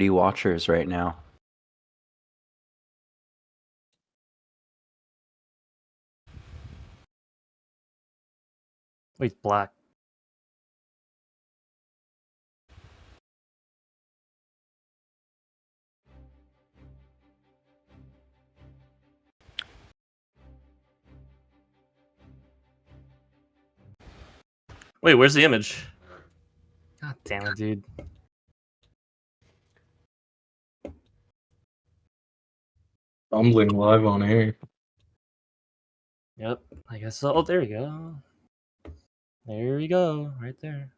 watchers right now. Wait, black. Wait, where's the image? God damn it, dude. Fumbling live on air. Yep, I guess so. Oh, there we go. There we go, right there.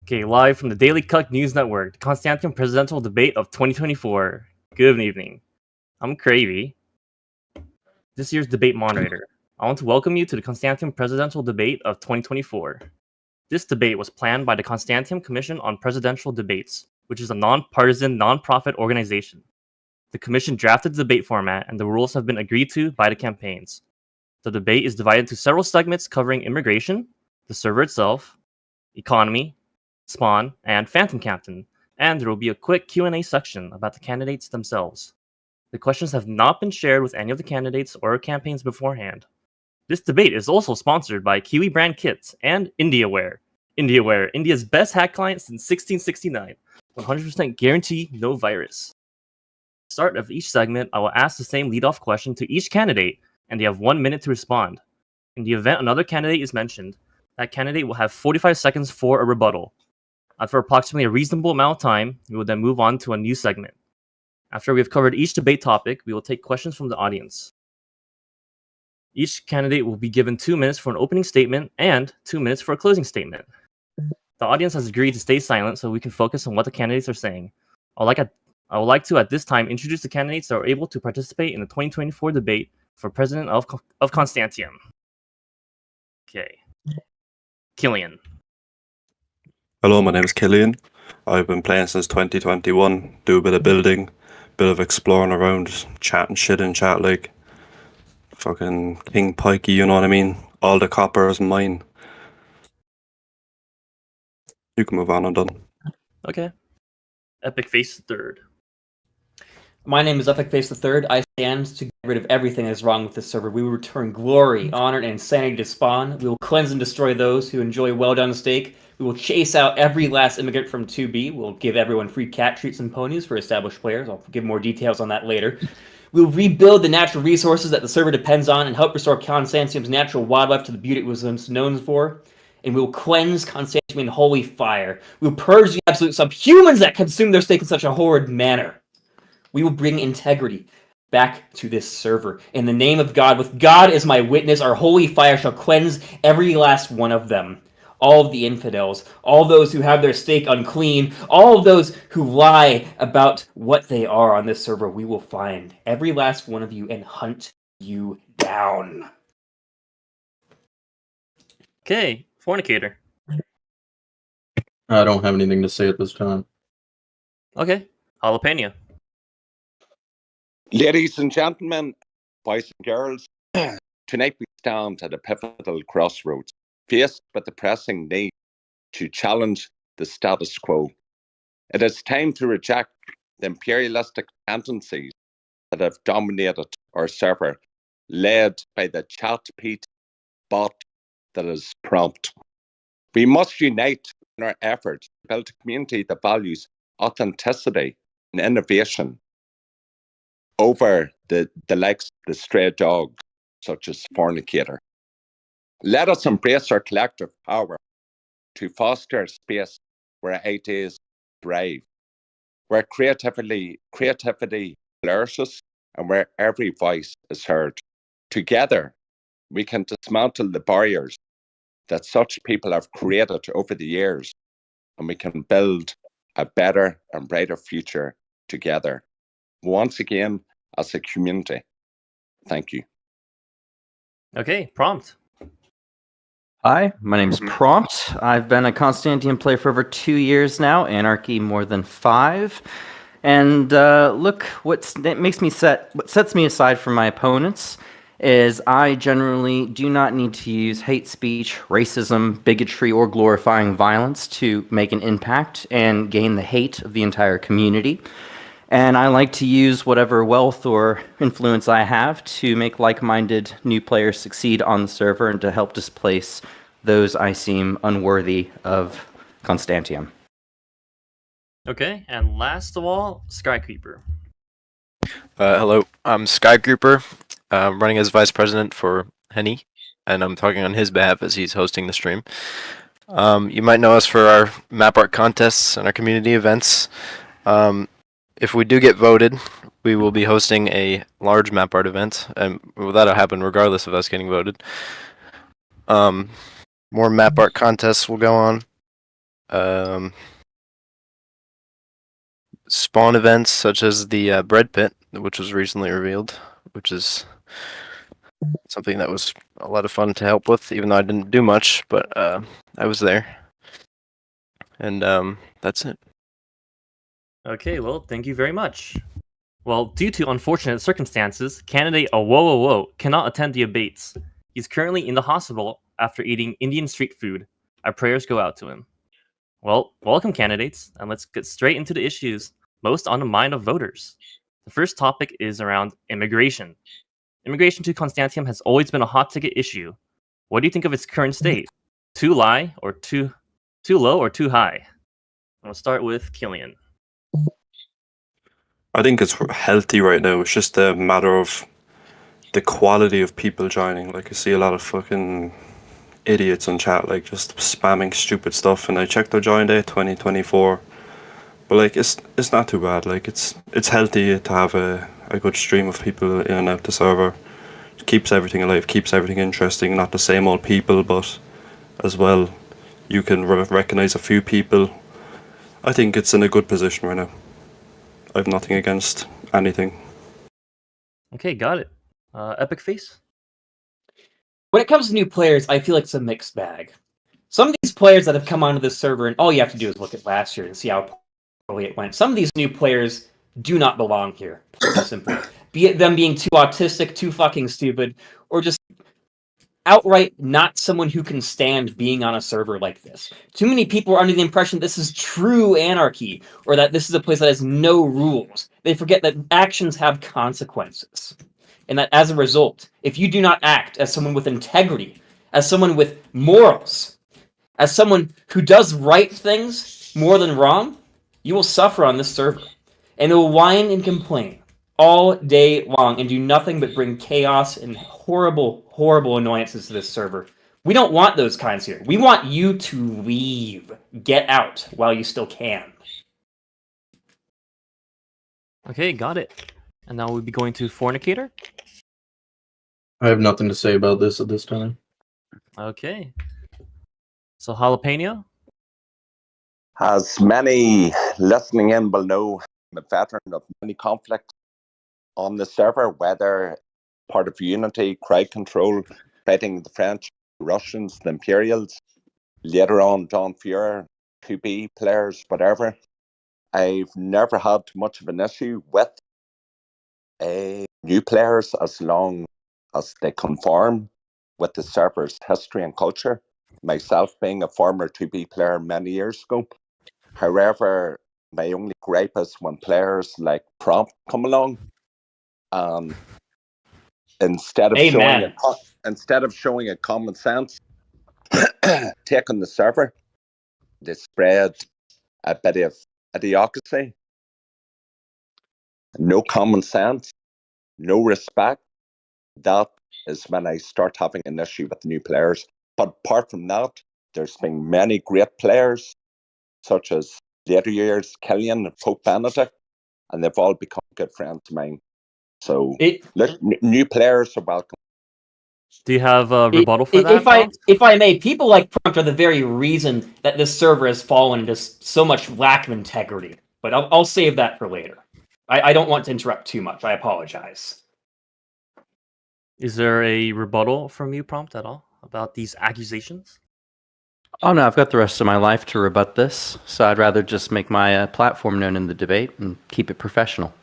Okay, live from the Daily Cuck News Network, the Constantiam presidential debate of 2024. Good evening. I'm Cravey, this year's debate moderator. I want to welcome you to the Constantiam presidential debate of 2024. This debate was planned by the Constantiam Commission on Presidential Debates, which is a non-partisan, non-profit organization. The commission drafted the debate format, and the rules have been agreed to by the campaigns. The debate is divided into several segments covering immigration, the server itself, economy, Spawn, and Phantom Captain, and there will be a quick Q&A section about the candidates themselves. The questions have not been shared with any of the candidates or campaigns beforehand. This debate is also sponsored by Kiwi Brand Kits and IndiaWare. IndiaWare, India's best hack client since 1669. 100% guarantee no virus. At the start of each segment, I will ask the same lead-off question to each candidate, and they have 1 minute to respond. In the event another candidate is mentioned, that candidate will have 45 seconds for a rebuttal. After approximately a reasonable amount of time, we will then move on to a new segment. After we have covered each debate topic, we will take questions from the audience. Each candidate will be given 2 minutes for an opening statement and 2 minutes for a closing statement. The audience has agreed to stay silent so we can focus on what the candidates are saying. I would like to, at this time, introduce the candidates that are able to participate in the 2024 debate for president of Constantiam. Okay. Killian. Hello, my name is Killian. I've been playing since 2021. Do a bit of building, bit of exploring around, chatting shit in chat like fucking King Pikey, you know what I mean? All the copper is mine. You can move on, I'm done. Okay. Epic Face Third. My name is Epic Face III. I stand to get rid of everything that is wrong with this server. We will return glory, honor, and insanity to Spawn. We will cleanse and destroy those who enjoy well-done steak. We will chase out every last immigrant from 2B. We'll give everyone free cat treats and ponies for established players. I'll give more details on that later. We'll rebuild the natural resources that the server depends on and help restore Constantium's natural wildlife to the beauty it was once known for. And we will cleanse Constantium in holy fire. We will purge the absolute subhumans that consume their steak in such a horrid manner. We will bring integrity back to this server. In the name of God, with God as my witness, our holy fire shall cleanse every last one of them. All of the infidels, all those who have their steak unclean, all of those who lie about what they are on this server, we will find every last one of you and hunt you down. Okay, Fornicator. I don't have anything to say at this time. Okay, Jalapeno. Ladies and gentlemen, boys and girls, tonight we stand at a pivotal crossroads, faced with the pressing need to challenge the status quo. It is time to reject the imperialistic tendencies that have dominated our server, led by the ChatPeat bot that is prompt. We must unite in our efforts to build a community that values authenticity and innovation over the likes of the stray dog, such as Fornicator. Let us embrace our collective power to foster a space where ideas thrive, where creativity flourishes, and where every voice is heard. Together, we can dismantle the barriers that such people have created over the years, and we can build a better and brighter future together. Once again, as a community. Thank you. Okay, Prompt. Hi, my name is Prompt. I've been a Constantium player for over 2 years now, Anarchy more than 5. And look, what sets me aside from my opponents is I generally do not need to use hate speech, racism, bigotry, or glorifying violence to make an impact and gain the hate of the entire community. And I like to use whatever wealth or influence I have to make like-minded new players succeed on the server and to help displace those I seem unworthy of Constantiam. Okay, and last of all, Skycreeper. Hello, I'm Skygrouper. I'm running as vice president for Henny, and I'm talking on his behalf as he's hosting the stream. You might know us for our map art contests and our community events. If we do get voted, we will be hosting a large map art event, and that'll happen regardless of us getting voted. More map art contests will go on. Spawn events such as the bread pit, which was recently revealed, which is something that was a lot of fun to help with, even though I didn't do much, but I was there. And that's it. Okay, well, thank you very much. Well, due to unfortunate circumstances, candidate Awo cannot attend the debates. He's currently in the hospital after eating Indian street food. Our prayers go out to him. Well, welcome candidates, and let's get straight into the issues most on the mind of voters. The first topic is around immigration. Immigration to Constantiam has always been a hot ticket issue. What do you think of its current state? Too low or too high? I'll start with Killian. I think it's healthy right now. It's just a matter of the quality of people joining. Like, I see a lot of fucking idiots on chat, like, just spamming stupid stuff. And I checked their join date, 2024. But, like, it's not too bad. Like, it's healthy to have a good stream of people in and out the server. It keeps everything alive, keeps everything interesting. Not the same old people, but as well, you can recognize a few people. I think it's in a good position right now. I have nothing against anything. Okay, got it. Epic Face? When it comes to new players, I feel like it's a mixed bag. Some of these players that have come onto this server, and all you have to do is look at last year and see how poorly it went. Some of these new players do not belong here, simply. Be it them being too autistic, too fucking stupid, or just outright not someone who can stand being on a server like this. Too many people are under the impression this is true anarchy, or that this is a place that has no rules. They forget that actions have consequences. And that as a result, if you do not act as someone with integrity, as someone with morals, as someone who does right things more than wrong, you will suffer on this server. And they will whine and complain all day long and do nothing but bring chaos and horrible, horrible annoyances to this server. We don't want those kinds here. We want you to leave. Get out while you still can. Okay, got it. And now we'll be going to Fornicator. I have nothing to say about this at this time. Okay. So Jalapeno? As many listening in will know, I'm a veteran of many conflicts on the server, whether part of Unity, crowd control, fighting the French, the Russians, the Imperials, later on Don Fuhrer, 2B players, whatever. I've never had much of an issue with new players as long as they conform with the server's history and culture. Myself being a former 2B player many years ago. However, my only gripe is when players like Prompt come along, instead of showing a common sense take on the server, they spread a bit of idiocracy, no common sense, no respect. That is when I start having an issue with new players. But apart from that, there's been many great players, such as later years Killian and Pope Benedict, and they've all become good friends of mine. So new players are welcome. Do you have a rebuttal for that? If I may, people like Prompt are the very reason that this server has fallen into so much lack of integrity. But I'll save that for later. I don't want to interrupt too much. I apologize. Is there a rebuttal from you, Prompt, at all about these accusations? Oh no, I've got the rest of my life to rebut this, so I'd rather just make my platform known in the debate and keep it professional.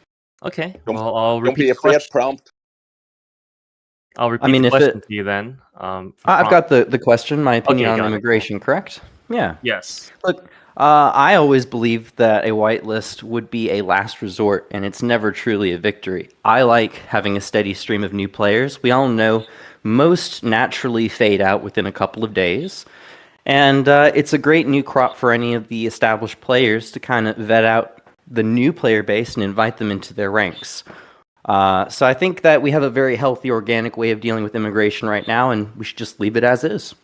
Okay, well, I'll repeat Don't be the afraid, question. Prompt. I'll repeat mean, the if question it- to you then. I've got the question, my opinion Okay, on got it. immigration, correct? Yeah. Yes. Look, I always believed that a whitelist would be a last resort, and it's never truly a victory. I like having a steady stream of new players. We all know most naturally fade out within a couple of days, and it's a great new crop for any of the established players to kind of vet out the new player base and invite them into their ranks. So I think that we have a very healthy, organic way of dealing with immigration right now, and we should just leave it as is.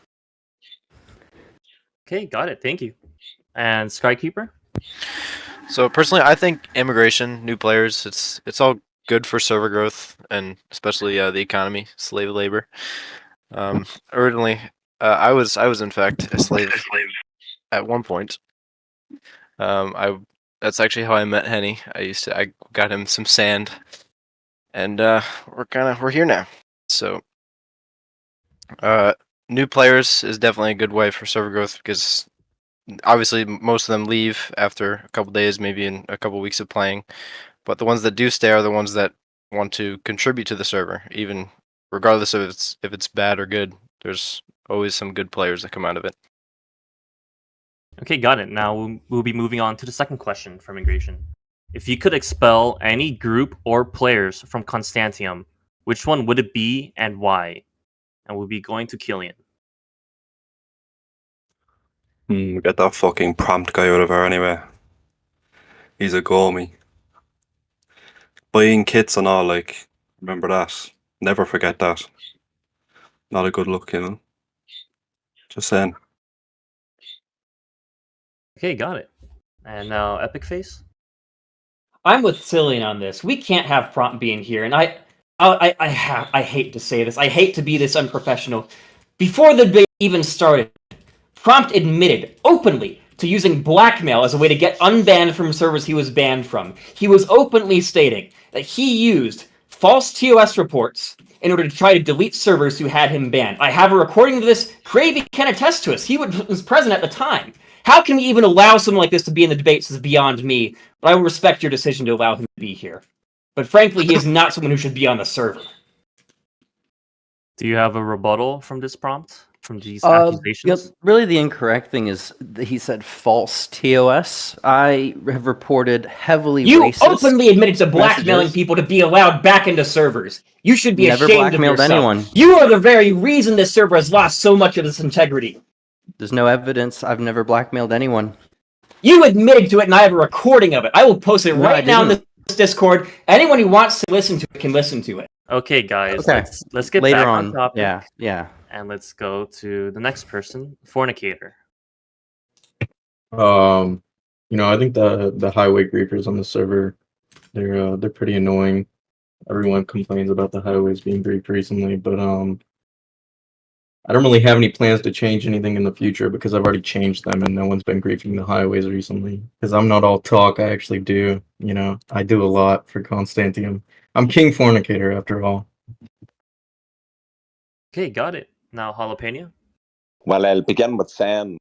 Okay, got it. Thank you. And Skykeeper? So personally, I think immigration, new players, it's all good for server growth and especially the economy, slave labor. Originally, I was in fact a slave at one point. That's actually how I met Henny. I got him some sand, and we're here now. So, new players is definitely a good way for server growth because obviously most of them leave after a couple days, maybe in a couple weeks of playing. But the ones that do stay are the ones that want to contribute to the server, even regardless of if it's bad or good. There's always some good players that come out of it. Okay, got it. Now we'll be moving on to the second question from immigration. If you could expel any group or players from Constantiam, which one would it be and why? And we'll be going to Killian. Get that fucking prompt guy out of her anyway. He's a goalie. Buying kits and all, like, remember that. Never forget that. Not a good look, you know. Just saying. Okay, got it. And now Epic Face. I'm with Cillian on this. We can't have Prompt being here, and I hate to say this. I hate to be this unprofessional. Before the debate even started, Prompt admitted openly to using blackmail as a way to get unbanned from servers he was banned from. He was openly stating that he used false TOS reports in order to try to delete servers who had him banned. I have a recording of this. Cravey can attest to us. He was present at the time. How can we even allow someone like this to be in the debates is beyond me, but I will respect your decision to allow him to be here. But frankly, he is not someone who should be on the server. Do you have a rebuttal from this prompt? From these accusations? Really, the incorrect thing is that he said false TOS. I have reported heavily You racist openly admitted to blackmailing messages. people to be allowed back into servers. You should be Never ashamed of blackmailed yourself. anyone. You are the very reason this server has lost so much of its integrity. There's no evidence. I've never blackmailed anyone. You admitted to it, and I have a recording of it. I will post it No, I right now in didn't. this Discord. Anyone who wants to listen to it can listen to it. Okay, guys. Okay. Let's get Later back on. topic. Yeah. And let's go to the next person, Fornicator. I think the highway griefers on the server, they're pretty annoying. Everyone complains about the highways being griefed recently, but I don't really have any plans to change anything in the future because I've already changed them and no one's been griefing the highways recently. Because I'm not all talk, I actually do. I do a lot for Constantiam. I'm King Fornicator after all. Okay, got it. Now Jalapeno. Well, I'll begin with saying,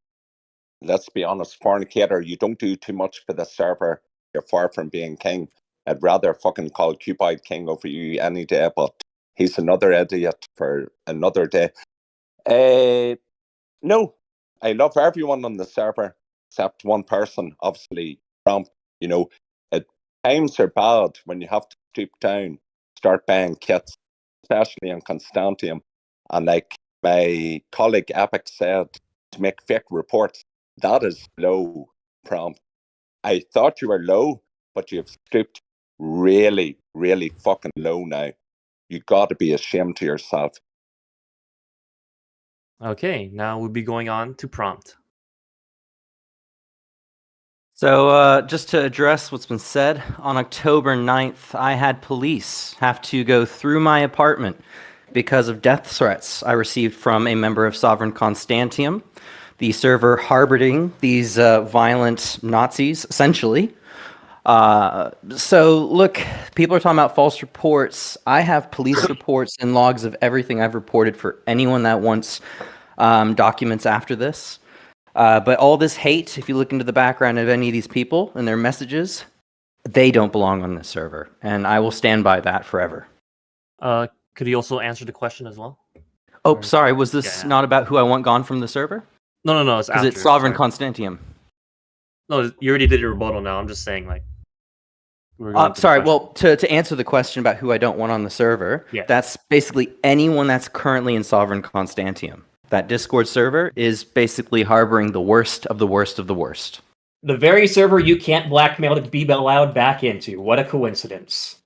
let's be honest, Fornicator, you don't do too much for the server. You're far from being king. I'd rather fucking call Cupid king over you any day, but he's another idiot for another day. No, I love everyone on the server except one person, obviously, Prompt. Times are bad when you have to stoop down, start buying kits, especially in Constantium. And like my colleague Epic said, to make fake reports, that is low, Prompt. I thought you were low, but you've stooped really, really fucking low now. You got to be ashamed to yourself. Okay, now we'll be going on to Prompt. So just to address what's been said, on October 9th, I had police have to go through my apartment because of death threats I received from a member of Sovereign Constantium, the server harboring these violent Nazis, essentially. So look, people are talking about false reports. I have police reports and logs of everything I've reported for anyone that wants documents after this. But all this hate, if you look into the background of any of these people and their messages, they don't belong on this server. And I will stand by that forever. Could you also answer the question as well? Oh, Or- sorry. Was this Yeah. not about who I want gone from the server? No. It's Because after. it's Sovereign sorry. Constantium. No, you already did your rebuttal. Now I'm just saying, like, we're going to the Sorry. question. Well, to answer the question about who I don't want on the server, Yeah. that's basically anyone that's currently in Sovereign Constantium. That Discord server is basically harboring the worst of the worst of the worst. The very server you can't blackmail to be allowed back into. What a coincidence.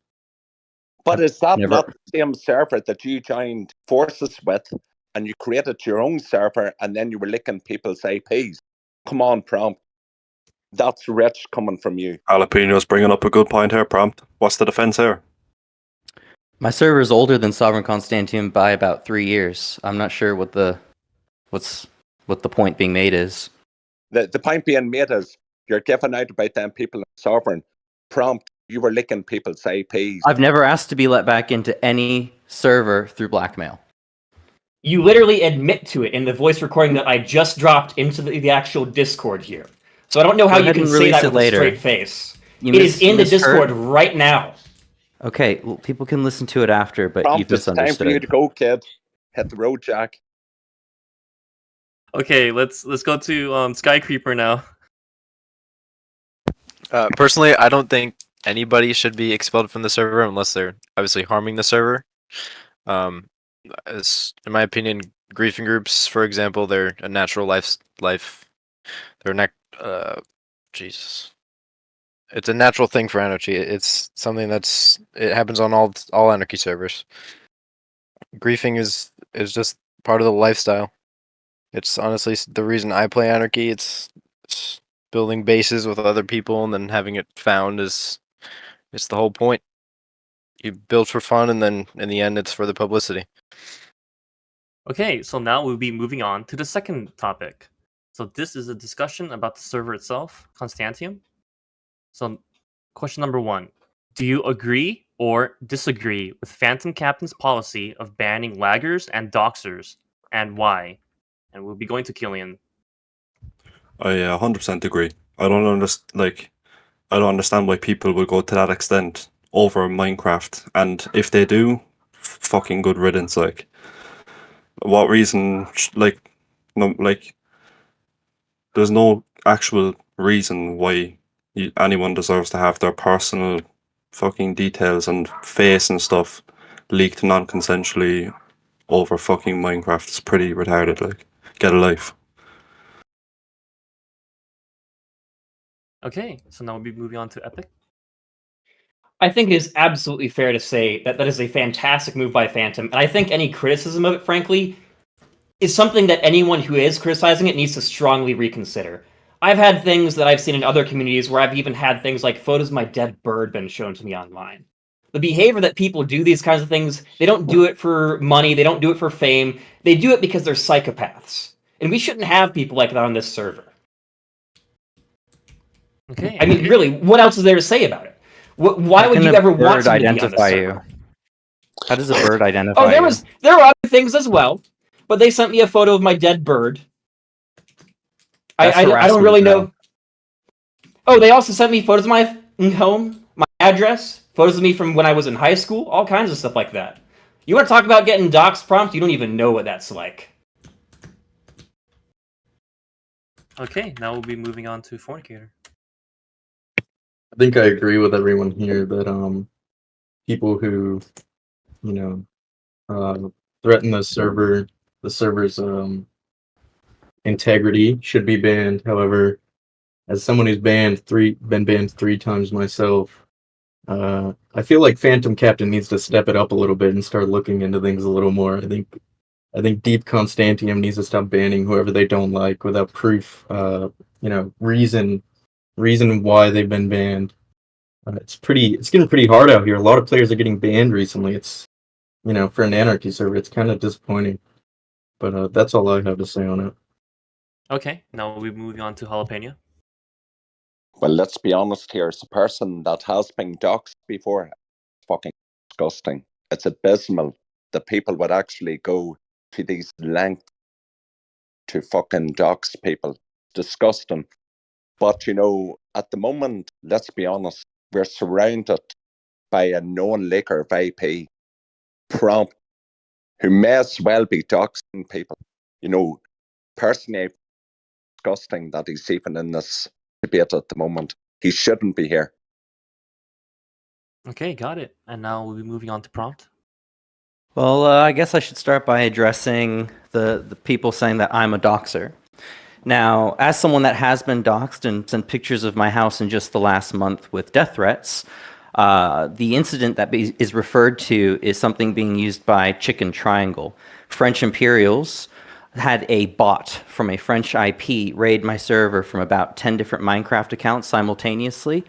But is that never- not the same server that you joined forces with and you created your own server and then you were licking people's IPs? Come on, Prompt. That's rich coming from you. Jalapeno's bringing up a good point here, Prompt. What's the defense here? My server is older than Sovereign Constantium by about 3 years. I'm not sure what the point being made is. The point being made is you're giving out about them people in Sovereign. Prompt, you were licking people's IPs. I've never asked to be let back into any server through blackmail. You literally admit to it in the voice recording that I just dropped into the actual Discord here. So I don't know how Go you ahead can and say release that it with later. a straight face. You It is in the misheard? Discord right now. Okay, well, people can listen to it after, but Prompt, you've it's time for you misunderstood. to go, kid. Hit the road, Jack. Okay, let's go to Skycreeper now. Personally, I don't think anybody should be expelled from the server unless they're obviously harming the server. As in my opinion, griefing groups, for example, they're a natural life. They're Jesus. It's a natural thing for anarchy. It's something it happens on all anarchy servers. Griefing is just part of the lifestyle. It's honestly the reason I play anarchy. It's building bases with other people and then having it found it's the whole point. You build for fun and then in the end it's for the publicity. Okay, so now we'll be moving on to the second topic. So this is a discussion about the server itself, Constantium. So question number 1. Do you agree or disagree with Phantom Captain's policy of banning laggers and doxers, and why? And we'll be going to Killian. I 100% agree. I don't understand why people would go to that extent over Minecraft, and if they do, fucking good riddance. Like, what reason? There's no actual reason why anyone deserves to have their personal fucking details and face and stuff leaked non-consensually over fucking Minecraft. It's pretty retarded. Like, get a life. Okay, so now we'll be moving on to Epic. I think it is absolutely fair to say that that is a fantastic move by Phantom, and I think any criticism of it, frankly, is something that anyone who is criticizing it needs to strongly reconsider. I've had things that I've seen in other communities where I've even had things like photos of my dead bird been shown to me online. The behavior that people do these kinds of things, they don't do it for money, they don't do it for fame, they do it because they're psychopaths. And we shouldn't have people like that on this server. Okay. I mean, really, what else is there to say about it? Why How would can you a ever want bird somebody to be on this identify server? you? How does a bird identify Oh, there you? were other things as well, but they sent me a photo of my dead bird. That's I don't harassment, really though. know. Oh, they also sent me photos of my home, my address, photos of me from when I was in high school, all kinds of stuff like that. You want to talk about getting doxed, Prompt? You don't even know what that's like. Okay, now we'll be moving on to Fornicator. I think I agree with everyone here that people who threaten the server's integrity should be banned. However, as someone who's been banned 3 times myself, I feel like Phantom Captain needs to step it up a little bit and start looking into things a little more. I think Deep Constantium needs to stop banning whoever they don't like without proof. Reason why they've been banned. It's getting pretty hard out here. A lot of players are getting banned recently. It's for an anarchy server, it's kind of disappointing. But that's all I have to say on it. Okay, now we'll be moving on to Jalapeno. Well, let's be honest here. As a person that has been doxxed before, it's fucking disgusting. It's abysmal that people would actually go to these lengths to fucking dox people. Disgusting. But, at the moment, let's be honest, we're surrounded by a known liquor of IP. Prompt, who may as well be doxing people. You know, personally, it's disgusting that he's even in this debate at the moment. He shouldn't be here. Okay, got it. And now we'll be moving on to prompt. Well, I guess I should start by addressing the people saying that I'm a doxer. Now, as someone that has been doxed and sent pictures of my house in just the last month with death threats, the incident that is referred to is something being used by Chicken Triangle. French Imperials had a bot from a French IP raid my server from about 10 different Minecraft accounts simultaneously.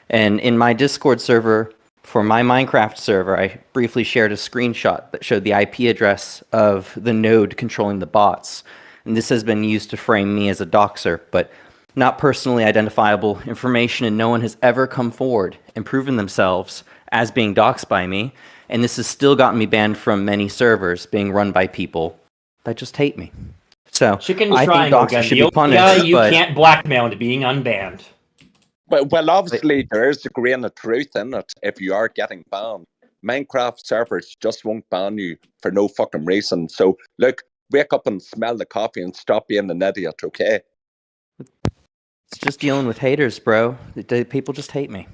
And in my Discord server, for my Minecraft server, I briefly shared a screenshot that showed the IP address of the node controlling the bots. And this has been used to frame me as a doxer, but not personally identifiable information, and no one has ever come forward and proven themselves as being doxed by me. And this has still gotten me banned from many servers being run by people that just hate me. So Chicken I think Triangle, doxers again, should the be only guy punished, you but can't blackmail into being unbanned. Well, obviously, there is a grain of truth in it if you are getting banned. Minecraft servers just won't ban you for no fucking reason. So, look, wake up and smell the coffee and stop being an idiot, okay? it's just dealing with haters, bro. People just hate me.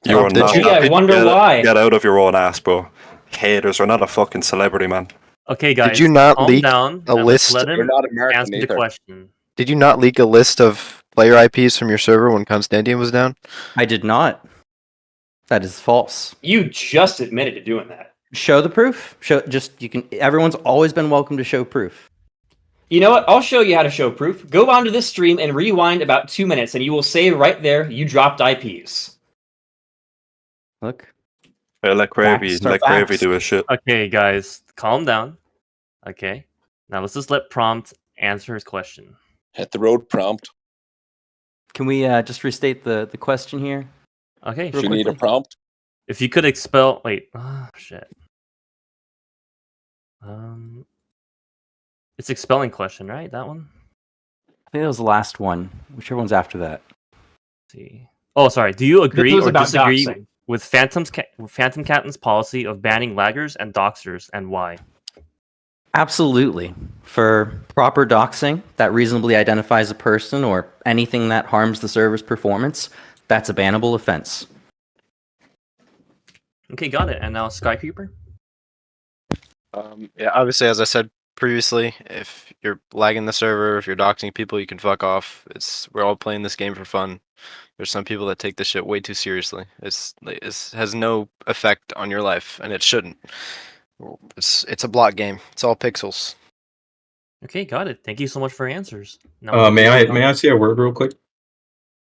You are Did not. you- Gee, I wonder why. Get out of your own ass, bro. Haters are not a fucking celebrity, man. Okay, guys. you not calm leak down a and list- Let's let You're him not American answer the either. question. Did you not leak a list of player IPs from your server when Constantiam was down? I did not. That is false. You just admitted to doing that. Show the proof. Everyone's always been welcome to show proof. You know what? I'll show you how to show proof. Go onto this stream and rewind about 2 minutes, and you will say right there you dropped IPs. Look. Let Gravy facts. do his shit. Okay, guys, calm down. Okay. Now let's just let Prompt answer his question. Hit the road, prompt. Can we just restate the question here? Okay, Do you sure. need a prompt? If you could expel... Wait. Shit. It's expelling question, right? That one? I think that was the last one. Whichever one's after that. Let's see. Oh, sorry. Do you agree was or about disagree doxing. with Phantom Captain's policy of banning laggers and doxers, and why? Absolutely. For proper doxing that reasonably identifies a person or anything that harms the server's performance, that's a bannable offense. Okay, got it. And now Skycreeper? Yeah, obviously, as I said previously, if you're lagging the server, if you're doxing people, you can fuck off. We're all playing this game for fun. There's some people that take this shit way too seriously. It has no effect on your life, and it shouldn't. It's a block game. It's all pixels. Okay, got it. Thank you so much for your answers. Now May I say a word real quick?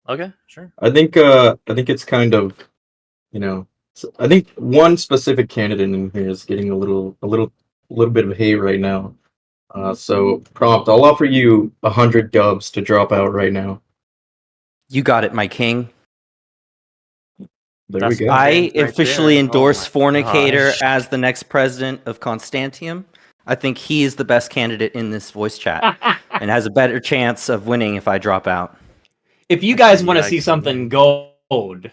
Okay, sure. I think it's kind of, I think one specific candidate in here is getting a little bit of hate right now. So prompt, I'll offer you 100 dubs to drop out right now. You got it, my king. There That's we go. I right officially there. endorse Oh my Fornicator gosh. as the next president of Constantiam. I think he is the best candidate in this voice chat and has a better chance of winning if I drop out. If you guys want to Yikes, see man. something gold,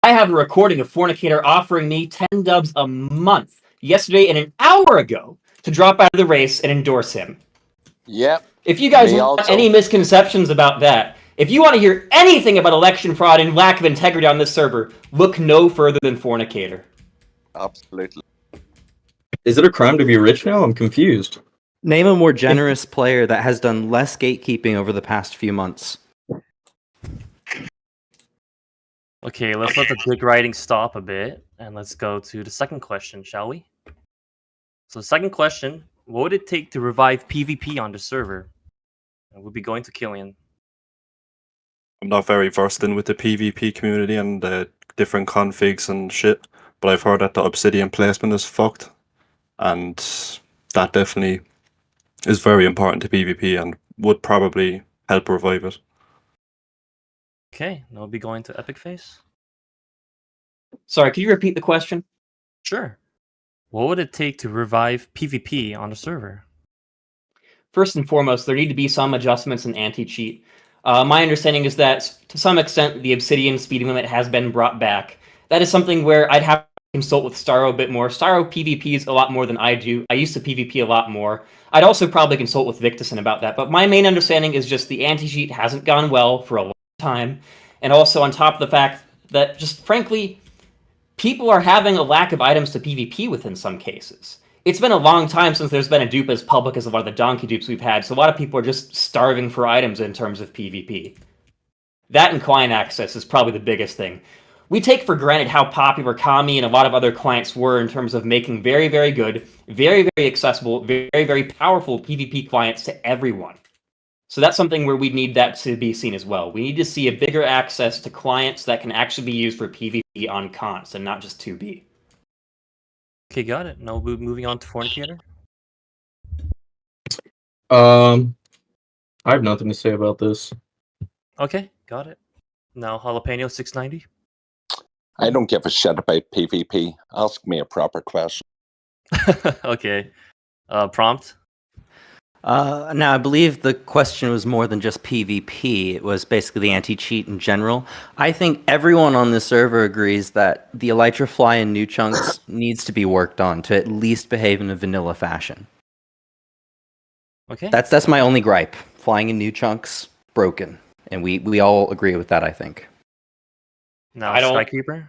I have a recording of Fornicator offering me 10 dubs a month yesterday and an hour ago to drop out of the race and endorse him. Yep. If you guys Me want also. any misconceptions about that, if you want to hear anything about election fraud and lack of integrity on this server, look no further than Fornicator. Absolutely. Is it a crime to be rich now? I'm confused. Name a more generous player that has done less gatekeeping over the past few months. Okay, let's let the dick writing stop a bit, and let's go to the second question, shall we? So the second question, what would it take to revive PvP on the server? And we'll be going to Killian. I'm not very versed in with the PvP community and the different configs and shit, but I've heard that the obsidian placement is fucked, and that definitely is very important to PvP and would probably help revive it. Okay, now we'll be going to Epic Face. Sorry, could you repeat the question? Sure. What would it take to revive PvP on the server? First and foremost, there need to be some adjustments in anti-cheat. My understanding is that, to some extent, the Obsidian speed limit has been brought back. That is something where I'd have consult with Starro a bit more. Starro PvPs a lot more than I do. I used to PvP a lot more. I'd also probably consult with Victusen about that, but my main understanding is just the anti-cheat hasn't gone well for a long time, and also on top of the fact that just frankly, people are having a lack of items to PvP with in some cases. It's been a long time since there's been a dupe as public as a lot of the donkey dupes we've had, so a lot of people are just starving for items in terms of PvP. That and client access is probably the biggest thing. We take for granted how popular Kami and a lot of other clients were in terms of making very, very good, very, very accessible, very, very powerful PvP clients to everyone. So that's something where we need that to be seen as well. We need to see a bigger access to clients that can actually be used for PvP on cons and not just 2B. Okay, got it. Now moving on to Fornicator. I have nothing to say about this. Okay, got it. Now Jalapeno 690. I don't give a shit about PvP. Ask me a proper question. Okay. Prompt. Now, I believe the question was more than just PvP. It was basically the anti-cheat in general. I think everyone on this server agrees that the Elytra fly in new chunks needs to be worked on to at least behave in a vanilla fashion. Okay. That's my only gripe. Flying in new chunks, broken. And we all agree with that, I think. Now I don't- Skykeeper.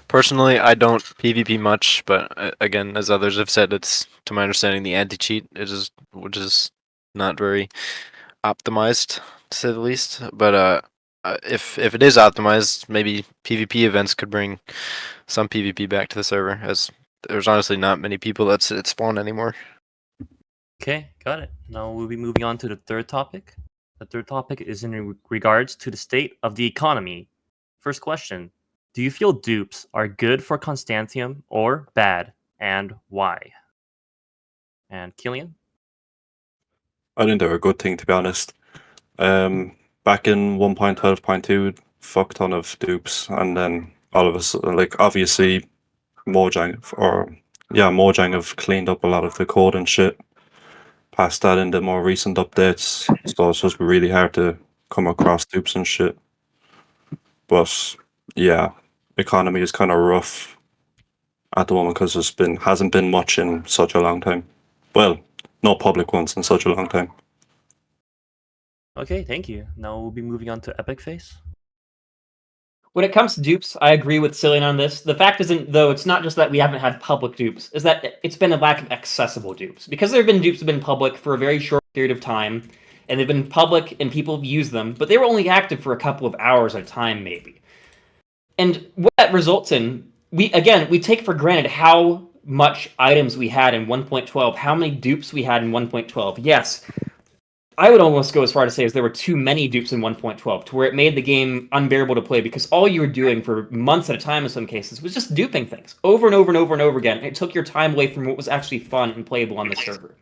Personally, I don't PvP much, but again, as others have said, it's to my understanding the anti-cheat which is not very optimized to say the least. But if it is optimized, maybe PvP events could bring some PvP back to the server, as there's honestly not many people that sit at spawn anymore. Okay, got it. Now we'll be moving on to the third topic. The third topic is in regards to the state of the economy. First question. Do you feel dupes are good for Constantiam or bad, and why? And Killian? I think they're a good thing, to be honest. Back in 1.12.2, fuck ton of dupes, and then all of us, like, obviously, Mojang have cleaned up a lot of the code and shit. Past that in the more recent updates, so it's just really hard to come across dupes and shit. But yeah, economy is kind of rough at the moment because hasn't been much in such a long time. Well, no public ones in such a long time. Okay, thank you. Now we'll be moving on to Epic Face. When it comes to dupes, I agree with Cillian on this. The fact isn't, though, it's not just that we haven't had public dupes, is that it's been a lack of accessible dupes. Because there have been dupes that have been public for a very short period of time, and they've been public and people have used them, but they were only active for a couple of hours at a time, maybe. And what that results in, we take for granted how much items we had in 1.12, how many dupes we had in 1.12. Yes, I would almost go as far to say as there were too many dupes in 1.12, to where it made the game unbearable to play because all you were doing for months at a time in some cases was just duping things over and over and over and over again. It took your time away from what was actually fun and playable on the server.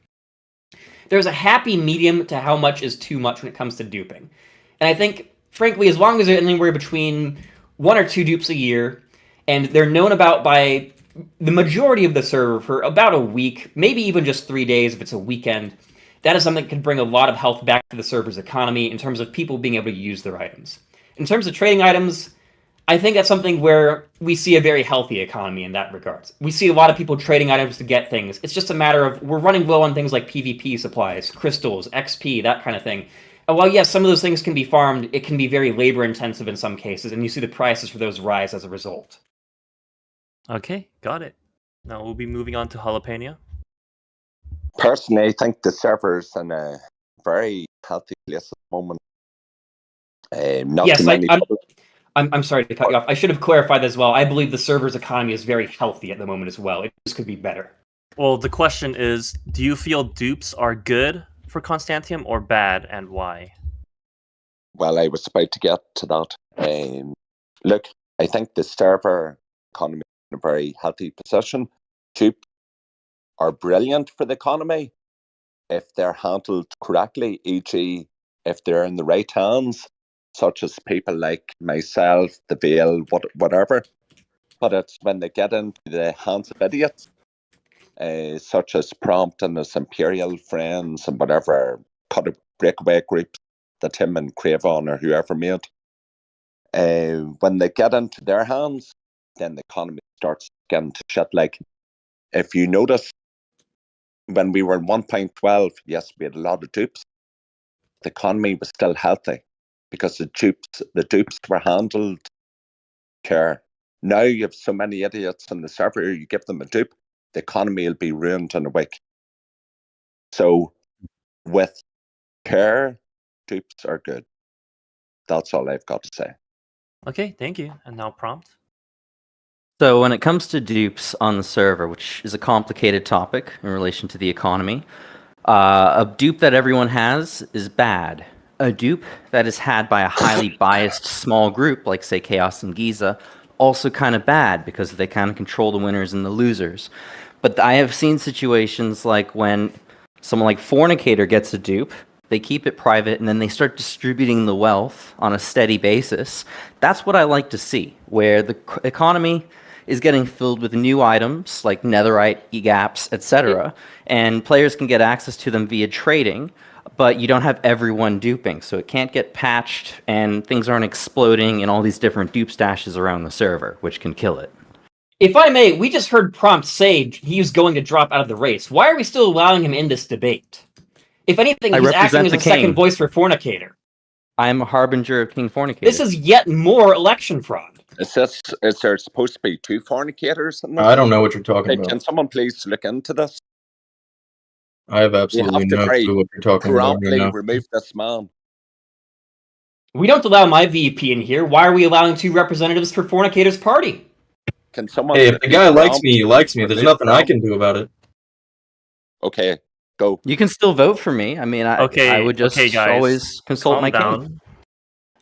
There's a happy medium to how much is too much when it comes to duping. And I think, frankly, as long as they're anywhere between 1 or 2 dupes a year, and they're known about by the majority of the server for about a week, maybe even just 3 days if it's a weekend, that is something that can bring a lot of health back to the server's economy in terms of people being able to use their items. In terms of trading items, I think that's something where we see a very healthy economy in that regards. We see a lot of people trading items to get things. It's just a matter of we're running low on things like PvP supplies, crystals, XP, that kind of thing. And while yes, some of those things can be farmed, it can be very labor intensive in some cases, and you see the prices for those rise as a result. Okay, got it. Now we'll be moving on to Jalapeno. Personally, I think the server's in a very healthy place at the moment. Not Yes, too many I'm sorry to cut you off. I should have clarified as well. I believe the server's economy is very healthy at the moment as well. It just could be better. Well, the question is, do you feel dupes are good for Constantiam or bad, and why? Well, I was about to get to that. Look, I think the server economy is in a very healthy position. Dupes are brilliant for the economy if they're handled correctly, e.g., if they're in the right hands, such as people like myself, the Veil, whatever. But it's when they get into the hands of idiots, such as Prompt and his Imperial friends and whatever breakaway groups that him and Cravon or whoever made. When they get into their hands, then the economy starts getting to shit. Like, if you notice, when we were in 1.12, yes, we had a lot of dupes. The economy was still healthy because the dupes were handled care. Now you have so many idiots in the server, you give them a dupe, the economy will be ruined in a week. So with care, dupes are good. That's all I've got to say. Okay, thank you. And now prompt. So when it comes to dupes on the server, which is a complicated topic in relation to the economy, a dupe that everyone has is bad. A dupe that is had by a highly biased small group, like say Chaos and Giza, also kind of bad because they kind of control the winners and the losers. But I have seen situations like when someone like Fornicator gets a dupe, they keep it private, and then they start distributing the wealth on a steady basis. That's what I like to see, where the economy is getting filled with new items like netherite, e-gaps, etc., and players can get access to them via trading, but you don't have everyone duping, so it can't get patched, and things aren't exploding in all these different dupe stashes around the server, which can kill it. If I may, we just heard Prompt say he was going to drop out of the race. Why are we still allowing him in this debate? If anything, I he's acting represent as the a second king. voice for Fornicator. I'm a harbinger of King Fornicator. This is yet more election fraud. Is there supposed to be two fornicators in this? I don't know what you're talking Hey, about. can someone please look into this? I have We absolutely have to no very clue what you're talking about right promptly now. remove this man. We don't allow my VP in here. Why are we allowing two representatives for Fornicator's party? Can someone? Hey, if the guy likes me, he likes me. There's remove nothing I Prompt? can do about it. Okay, go. You can still vote for me. I mean, I Okay, would just okay, guys, always consult calm my king. down.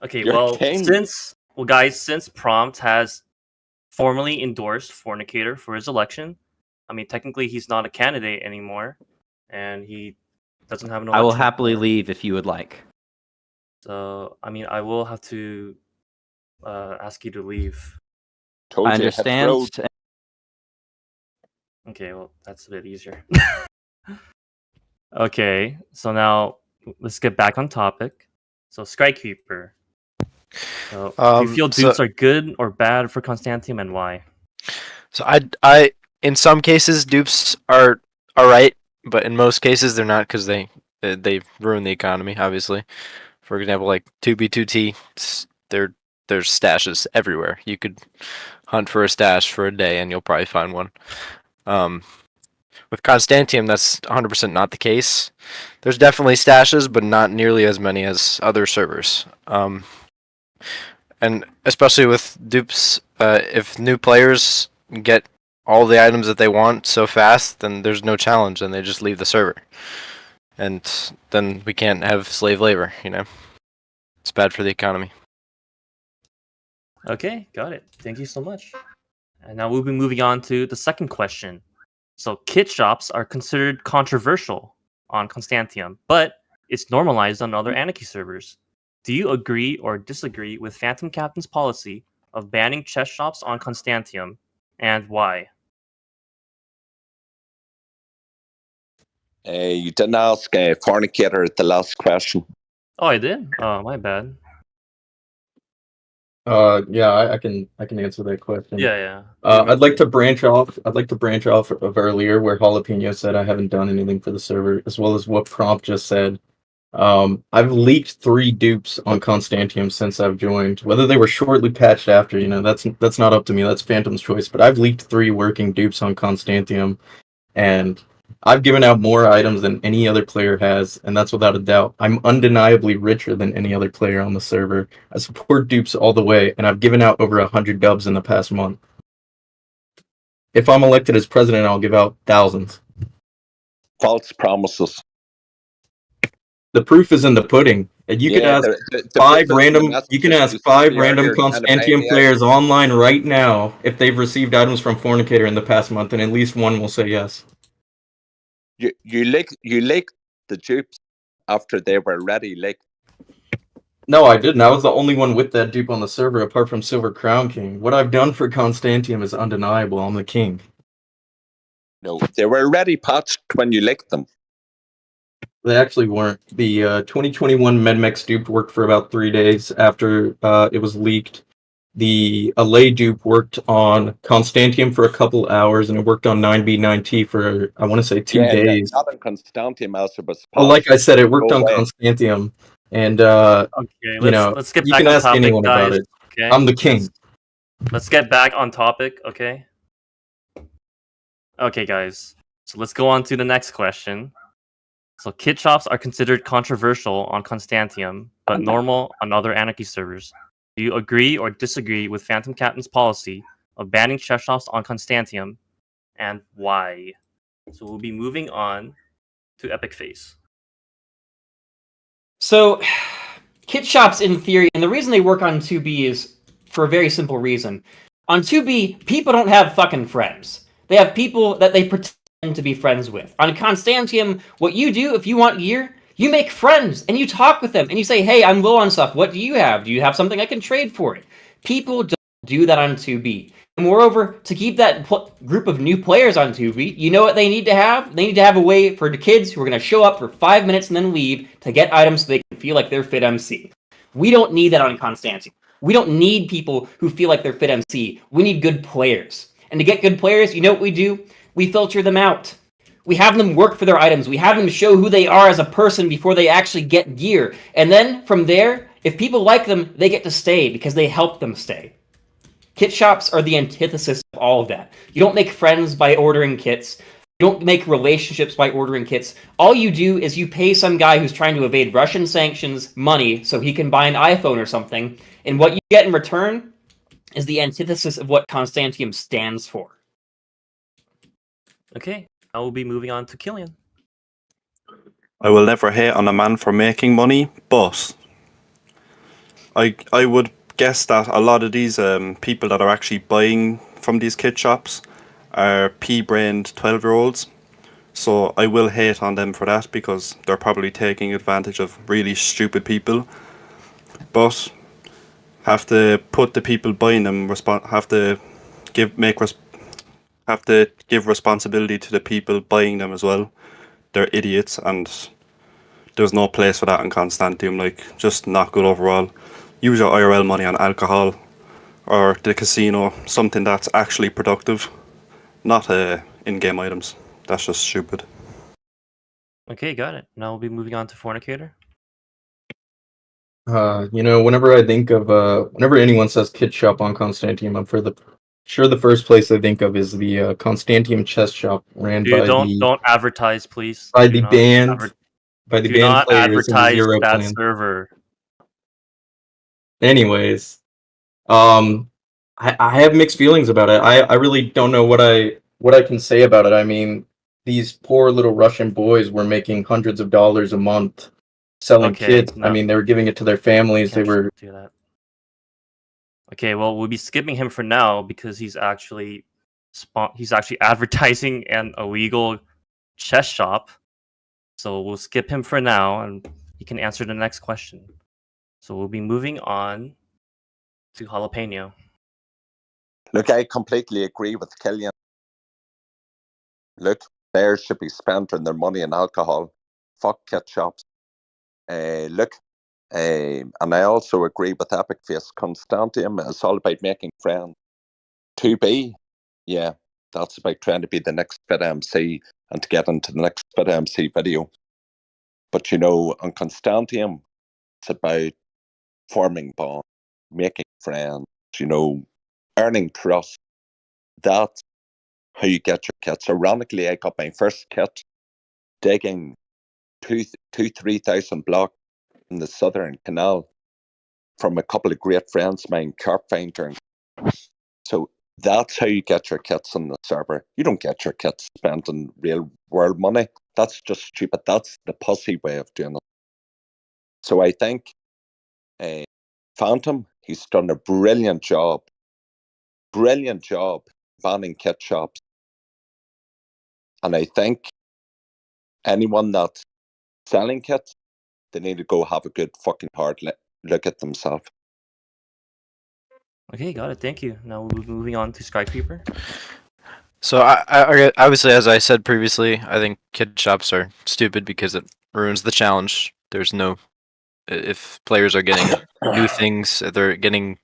Okay, You're well, king. since Prompt has formally endorsed Fornicator for his election, I mean, technically he's not a candidate anymore, and he doesn't have an election. I will happily leave if you would like. So, I mean, I will have to ask you to leave. Told I you, hit the understand. road. Okay, well, that's a bit easier. Okay, so now let's get back on topic. So, Skykeeper. So, do you feel dupes are good or bad for Constantium, and why? So I in some cases dupes are alright, but in most cases they're not because they ruin the economy. Obviously, for example, like 2B2T, there's stashes everywhere. You could hunt for a stash for a day and you'll probably find one. With Constantium, that's 100% not the case. There's definitely stashes, but not nearly as many as other servers. And especially with dupes, if new players get all the items that they want so fast, then there's no challenge, and they just leave the server. And then we can't have slave labor, you know? It's bad for the economy. Okay, got it. Thank you so much. And now we'll be moving on to the second question. So, kit shops are considered controversial on Constantium, but it's normalized on other Anarchy servers. Do you agree or disagree with Phantom Captain's policy of banning chest shops on Constantium, and why? You didn't ask Fornicator the last question. Oh, I did? Oh, my bad. Yeah, I can answer that question. Yeah. I'd like to branch off of earlier where Jalapeno said I haven't done anything for the server, as well as what Prompt just said. I've leaked 3 dupes on Constantium since I've joined. Whether they were shortly patched after, that's not up to me. That's Phantom's choice. But I've leaked 3 working dupes on Constantium, and I've given out more items than any other player has, and that's without a doubt. I'm undeniably richer than any other player on the server. I support dupes all the way, and I've given out over 100 dubs in the past month. If I'm elected as president, I'll give out thousands. False promises. The proof is in the pudding. And you can ask five random Constantium players online right now if they've received items from Fornicator in the past month, and at least one will say yes. You leaked the dupes after they were already leaked. No, I didn't. I was the only one with that dupe on the server apart from Silver Crown King. What I've done for Constantium is undeniable. I'm the king. No, they were already patched when you leaked them. They actually weren't. The 2021 MedMex dupe worked for about 3 days after it was leaked. a lay dupe worked on Constantium for a couple hours, and it worked on 9B9T for, I want to say, 2 Yeah, days. not in Constantiam, Elizabeth. Well, like I said, it worked Go on away. Constantium, and Okay, you know, let's get you back can on ask topic, anyone about guys. it. Okay, I'm the king. Let's get back on topic. Okay. Okay, guys. So let's go on to the next question. So kit shops are considered controversial on Constantium, but normal on other Anarchy servers. Do you agree or disagree with Phantom Captain's policy of banning chess shops on Constantium, and why? So we'll be moving on to Epic Face. So, kit shops in theory, and the reason they work on 2B is for a very simple reason. On 2B, people don't have fucking friends. They have people that they pretend to be friends with. On Constantium, what you do if you want gear, you make friends and you talk with them and you say, hey, I'm low on stuff. What do you have? Do you have something I can trade for it? People don't do that on 2B. And moreover, to keep that group of new players on 2B, you know what they need to have? They need to have a way for the kids who are going to show up for 5 minutes and then leave to get items so they can feel like they're fit MC. We don't need that on Constantium. We don't need people who feel like they're fit MC. We need good players. And to get good players, you know what we do? We filter them out. We have them work for their items. We have them show who they are as a person before they actually get gear. And then from there, if people like them, they get to stay because they help them stay. Kit shops are the antithesis of all of that. You don't make friends by ordering kits. You don't make relationships by ordering kits. All you do is you pay some guy who's trying to evade Russian sanctions money so he can buy an iPhone or something. And what you get in return is the antithesis of what Constantium stands for. Okay, I will be moving on to Killian. I will never hate on a man for making money, but I would guess that a lot of these people that are actually buying from these kit shops are pea-brained 12-year-olds. So I will hate on them for that because they're probably taking advantage of really stupid people. But have to put the people buying them have to give responsibility to the people buying them as well. They're idiots, and there's no place for that in Constantium. Like, just not good overall. Use your IRL money on alcohol or the casino, something that's actually productive, not in-game items. That's just stupid. Okay, got it. Now we'll be moving on to Fornicator. Whenever I think of whenever anyone says kit shop on Constantium, I'm sure the first place I think of is the Constantium chess shop ran Dude, by don't advertise, please. by Do the not band adver- by the do band not players in the advertise Zero that clan. server. Anyways, I have mixed feelings about it. I really don't know what I can say about it. I mean, these poor little Russian boys were making hundreds of dollars a month selling Okay, kits. I no. mean, they were giving it to their families. They Can't were do that. Okay, well, we'll be skipping him for now because he's actually advertising an illegal chess shop. So we'll skip him for now, and he can answer the next question. So we'll be moving on to Jalapeno. Look, I completely agree with Killian. Look, players should be spending their money on alcohol. Fuck kit shops. And I also agree with Epic Face. Constantium is all about making friends. 2B, yeah, that's about trying to be the next fit MC and to get into the next fit MC video. But on Constantium, it's about forming bonds, making friends, earning trust. That's how you get your kits. Ironically, I got my first kit digging 3,000 blocks in the Southern Canal from a couple of great friends of mine, carp finder. So that's how you get your kits on the server. You don't get your kits spending real world money. That's just stupid. That's the pussy way of doing it. So I think Phantom, he's done a brilliant job banning kit shops. And I think anyone that's selling kits, they need to go have a good fucking hard look at themselves. Okay, got it. Thank you. Now we'll be moving on to Skycreeper. So I obviously, as I said previously, I think kit shops are stupid because it ruins the challenge. There's no If players are getting new things, if they're getting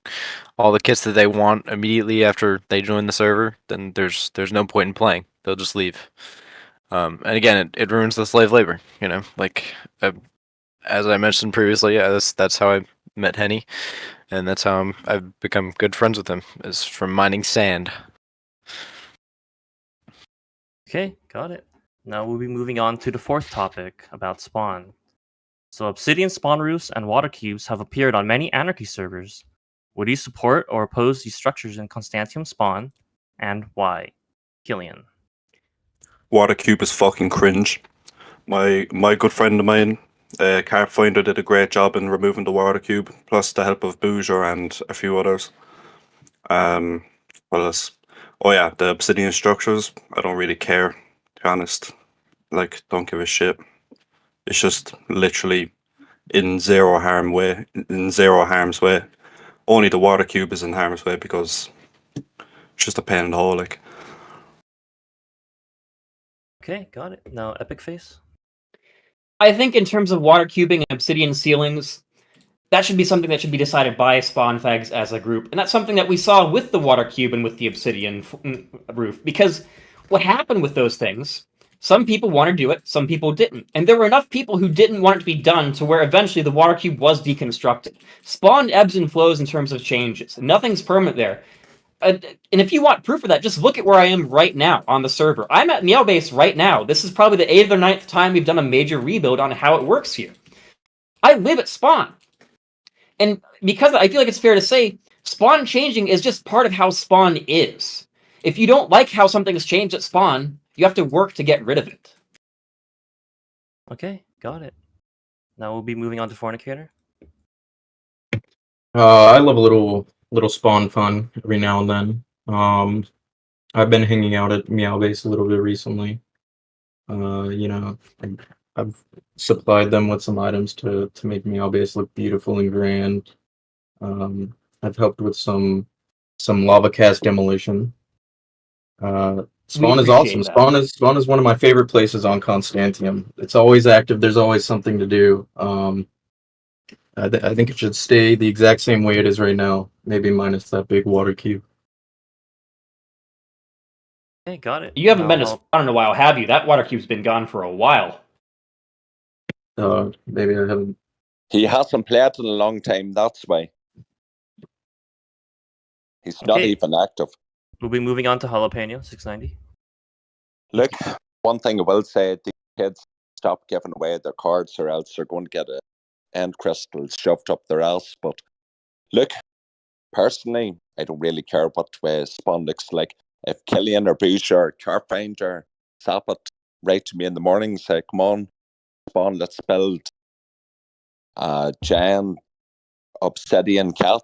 all the kits that they want immediately after they join the server, then there's no point in playing. They'll just leave. And again, it ruins the slave labor. Like as I mentioned previously, yeah, that's how I met Henny, and that's how I've become good friends with him, is from mining sand. Okay, got it. Now we'll be moving on to the fourth topic about spawn. So obsidian spawn roofs and water cubes have appeared on many anarchy servers. Would you support or oppose these structures in Constantium spawn, and why? Killian. Water cube is fucking cringe. My good friend of mine, Carpfinder, did a great job in removing the water cube, plus the help of Bouger and a few others. What else? Oh yeah, the obsidian structures. I don't really care, to be honest. Like, don't give a shit. It's just literally in zero harm's way. Only the water cube is in harm's way because it's just a pain in the hole. Like, Okay, got it. Now Epic Face. I think in terms of water cubing and obsidian ceilings, that should be something that should be decided by spawn fags as a group, and that's something that we saw with the water cube and with the obsidian roof. Because what happened with those things, some people want to do it, some people didn't, and there were enough people who didn't want it to be done to where eventually the water cube was deconstructed. Spawn ebbs and flows in terms of changes. Nothing's permanent there. And if you want proof of that, just look at where I am right now on the server. I'm at Meowbase right now. This is probably the 8th or 9th time we've done a major rebuild on how it works here. I live at spawn. And because I feel like it's fair to say, spawn changing is just part of how spawn is. If you don't like how something is changed at spawn, you have to work to get rid of it. Okay, got it. Now we'll be moving on to Fornicator. I love a little spawn fun every now and then. I've been hanging out at Meowbase a little bit recently. I've supplied them with some items to make Meowbase look beautiful and grand. I've helped with some lava cast demolition. Spawn is awesome. that. Spawn is one of my favorite places on Constantium. It's always active. There's always something to do. I think it should stay the exact same way it is right now, maybe minus that big water cube. Okay, got it. You haven't been to Now spawn in a while, have you? That water cube's been gone for a while. Maybe I haven't. He hasn't played in a long time, that's why. He's not Okay. even active. we'll be moving on to Jalapeno 690. Look, one thing I will say, the kids stop giving away their cards or else they're going to get end crystals shoved up their ass. But look, personally, I don't really care what way spawn looks like. If Killian or Boucher or Carfinder sap it right to me in the morning and say, come on, spawn, let's build a giant obsidian cat,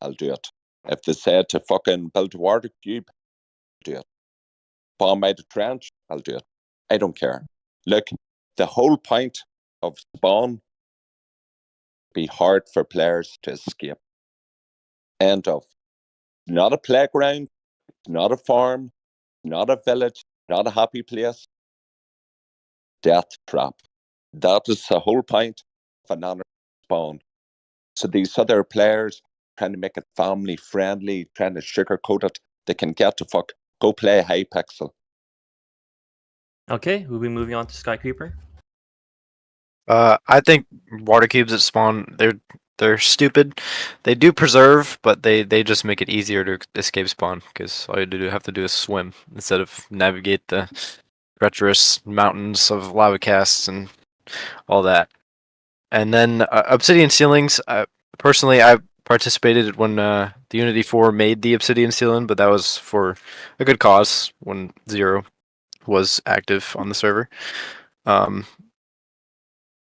I'll do it. If they say to fucking build a water cube, I'll do it. Bomb out a trench, I'll do it. I don't care. Look, the whole point of spawn be hard for players to escape. End of. Not a playground, not a farm, not a village, not a happy place. Death trap. That is the whole point of an anarchy spawn. So these other players trying to make it family friendly, trying to sugarcoat it, they can get to fuck. Go play Hypixel. Okay, we'll be moving on to Skycreeper. I think water cubes at spawn, they're stupid. They do preserve, but they just make it easier to escape spawn because all you have to do is swim instead of navigate the treacherous mountains of lava casts and all that. And then obsidian ceilings. Personally, I participated when the Unity 4 made the obsidian ceiling, but that was for a good cause when Zero was active on the server.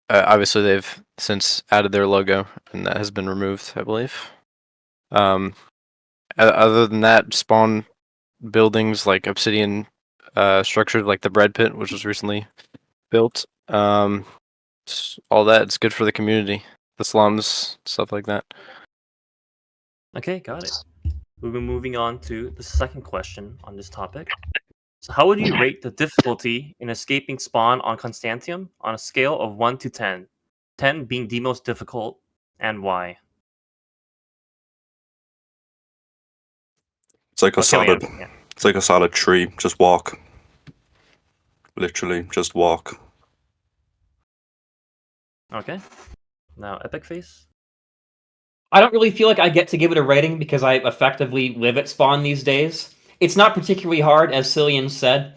Obviously, they've since added their logo, and that has been removed, I believe. Other than that, spawn buildings like obsidian structures like the bread pit, which was recently built. All that, it's good for the community, the slums, stuff like that. Okay, got it. We'll be moving on to the second question on this topic. So how would you rate the difficulty in escaping spawn on Constantium on a scale of 1 to 10? 10 being the most difficult, and why? It's like a Killian, solid. yeah. It's like a solid tree. Just walk. Literally, just walk. Okay. Now, Epic Face? I don't really feel like I get to give it a rating because I effectively live at spawn these days. It's not particularly hard, as Cillian said.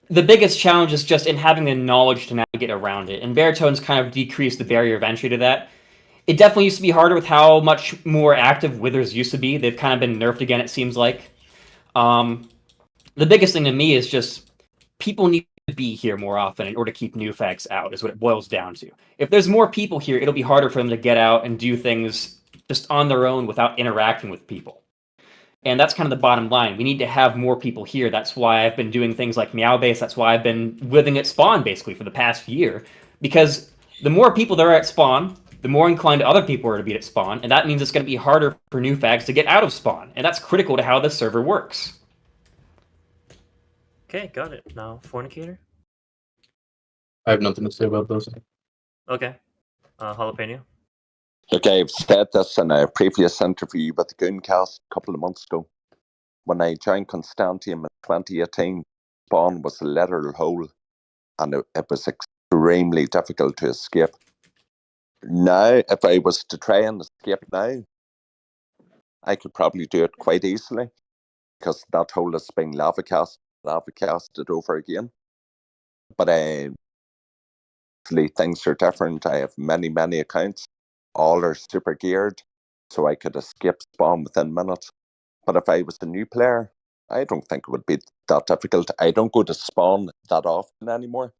The biggest challenge is just in having the knowledge to navigate around it, and baritones kind of decrease the barrier of entry to that. It definitely used to be harder with how much more active withers used to be. They've kind of been nerfed again, it seems like. The biggest thing to me is just people need to be here more often in order to keep new fags out, is what it boils down to. If there's more people here, it'll be harder for them to get out and do things just on their own without interacting with people. And that's kind of the bottom line. We need to have more people here. That's why I've been doing things like Meow Base. That's why I've been living at spawn basically for the past year. Because the more people there are at spawn, the more inclined other people are to be at spawn, and that means it's going to be harder for new fags to get out of spawn. And that's critical to how this server works. Okay, got it. Now, Fornicator? I have nothing to say about those. Okay. Jalapeno? Look, I've said this in a previous interview with the Gooncast a couple of months ago. When I joined Constantiam in 2018, spawn was a literal hole, and it was extremely difficult to escape. Now, if I was to try and escape now, I could probably do it quite easily, because that hole has been lava casted over again. But things are different. I have many accounts. All are super geared, so I could escape spawn within minutes. But if I was a new player, I don't think it would be that difficult. I don't go to spawn that often anymore,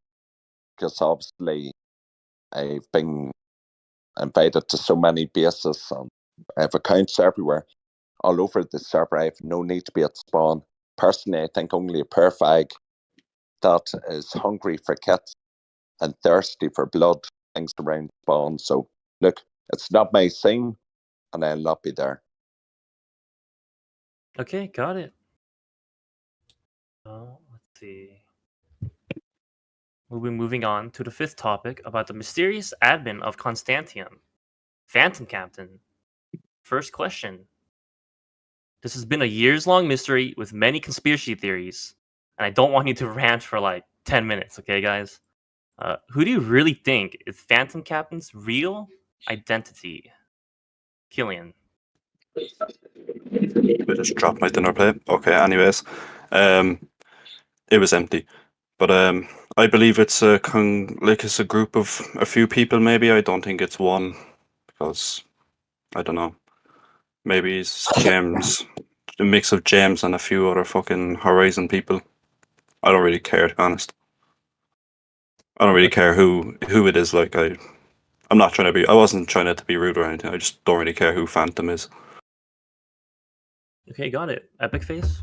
because obviously I've been invited to so many bases and I have accounts everywhere, all over the server. I have no need to be at spawn. Personally, I think only a perfag that is hungry for kits and thirsty for blood things around spawn. So look, it's not my scene, and I'll not be there. Okay, got it. Let's see. We'll be moving on to the fifth topic about the mysterious admin of Constantiam, Phantom Captain. First question. This has been a years-long mystery with many conspiracy theories, and I don't want you to rant for like 10 minutes, okay, guys? Who do you really think is Phantom Captain's real identity? Killian. I just dropped my dinner plate. Okay, anyways. It was empty. But I believe it's it's a group of a few people maybe. I don't think it's one, because I don't know. Maybe it's James, a mix of James and a few other fucking Horizon people. I don't really care, to be honest. I don't really care who it is. Like I'm not trying to be. I wasn't trying to be rude or anything. I just don't really care who Phantom is. Okay, got it. Epic Face?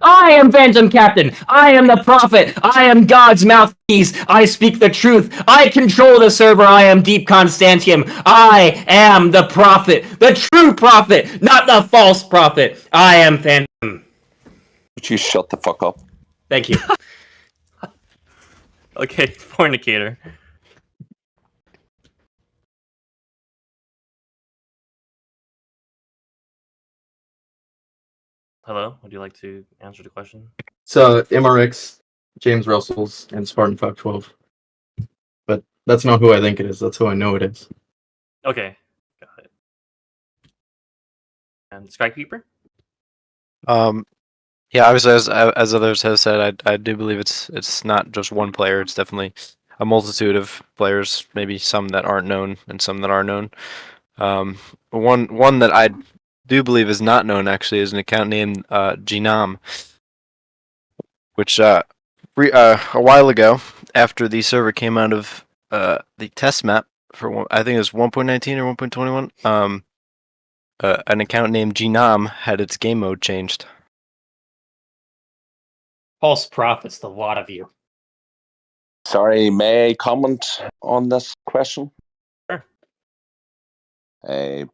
I am Phantom Captain. I am the prophet. I am God's mouthpiece. I speak the truth. I control the server. I am Deep Constantium. I am the prophet. The true prophet, not the false prophet. I am Phantom. Would you shut the fuck up? Thank you. Okay, Fornicator. Hello, would you like to answer the question? So MRX, James Russells, and Spartan 512. But that's not who I think it is. That's who I know it is. Okay, got it. And Skykeeper? Yeah, obviously, as others have said, I do believe it's not just one player. It's definitely a multitude of players. Maybe some that aren't known and some that are known. One that I do believe is not known actually is an account named Genome, which a while ago, after the server came out of the test map for I think it was 1.19 or 1.21, an account named Genome had its game mode changed. False prophets, the lot of you. Sorry, may I comment on this question? Sure.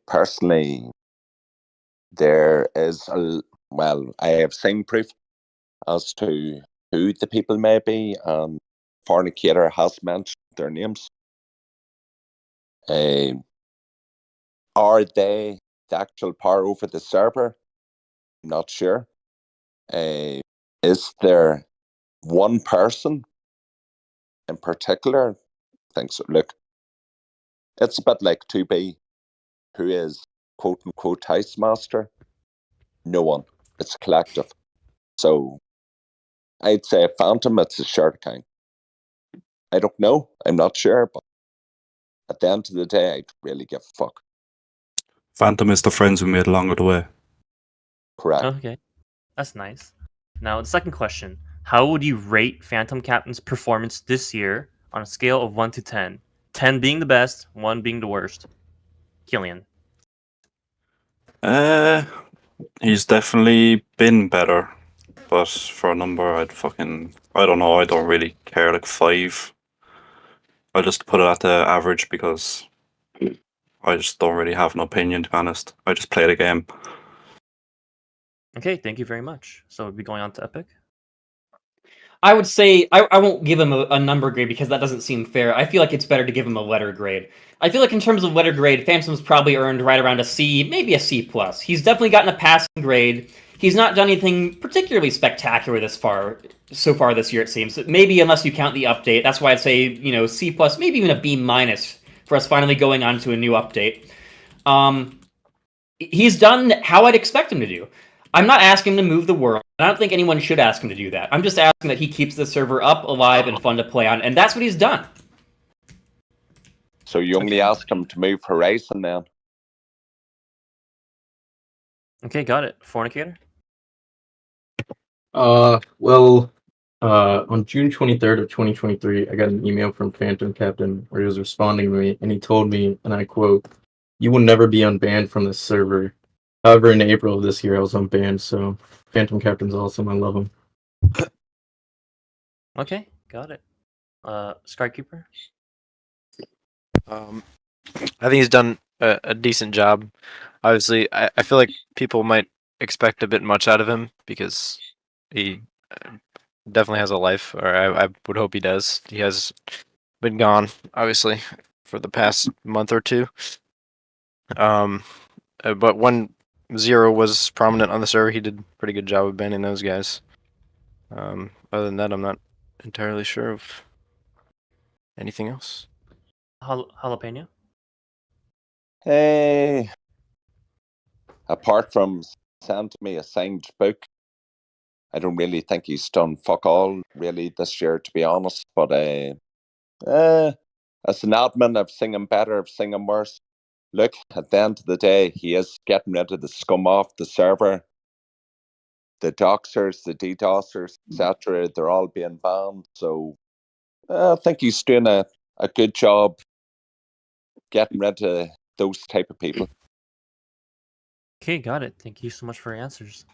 Personally, there is I have seen proof as to who the people may be, and Fornicator has mentioned their names. Uh, are they the actual power over the server? Not sure. Is there one person in particular? I think so. Look, it's a bit like 2B, who is quote unquote heist master. No one. It's collective. So I'd say Phantom, it's a shared kind. I don't know. I'm not sure, but at the end of the day, I'd really give a fuck. Phantom is the friends we made along the way. Correct. Okay, that's nice. Now, the second question: how would you rate Phantom Captain's performance this year on a scale of 1 to 10? 10 being the best, 1 being the worst. Killian. He's definitely been better, but for a number, I don't know. I don't really care. Like 5. I'll just put it at the average because I just don't really have an opinion, to be honest. I just play the game. Okay, thank you very much. So we'll be going on to Epic. I would say I won't give him a number grade because that doesn't seem fair. I feel like it's better to give him a letter grade. I feel like in terms of letter grade, Phantom's probably earned right around a C, maybe a C plus. He's definitely gotten a passing grade. He's not done anything particularly spectacular so far this year. It seems maybe unless you count the update. That's why I'd say C plus, maybe even a B minus for us finally going on to a new update. He's done how I'd expect him to do. I'm not asking him to move the world. I don't think anyone should ask him to do that. I'm just asking that he keeps the server up, alive, and fun to play on, and that's what he's done. So you only asked him to move Horizon then? Okay, got it. Fornicator? Well, on June 23rd of 2023, I got an email from Phantom Captain where he was responding to me, and he told me, and I quote, "You will never be unbanned from this server." However, in April of this year, I was unbanned, so Phantom Captain's awesome. I love him. Okay, got it. Skykeeper? I think he's done a decent job. Obviously, I feel like people might expect a bit much out of him because he definitely has a life, or I would hope he does. He has been gone, obviously, for the past month or two. But when Zero was prominent on the server, he did a pretty good job of banning those guys. Other than that, I'm not entirely sure of anything else. Jalapeno? Hey, apart from sending me a signed book, I don't really think he's done fuck all really this year, to be honest. But as an admin, I've seen him better, I've seen him worse. Look, at the end of the day, he is getting rid of the scum off the server. The doxers, the DDoSers, etc., they're all being banned. So I think he's doing a good job getting rid of those type of people. Okay, got it. Thank you so much for your answers.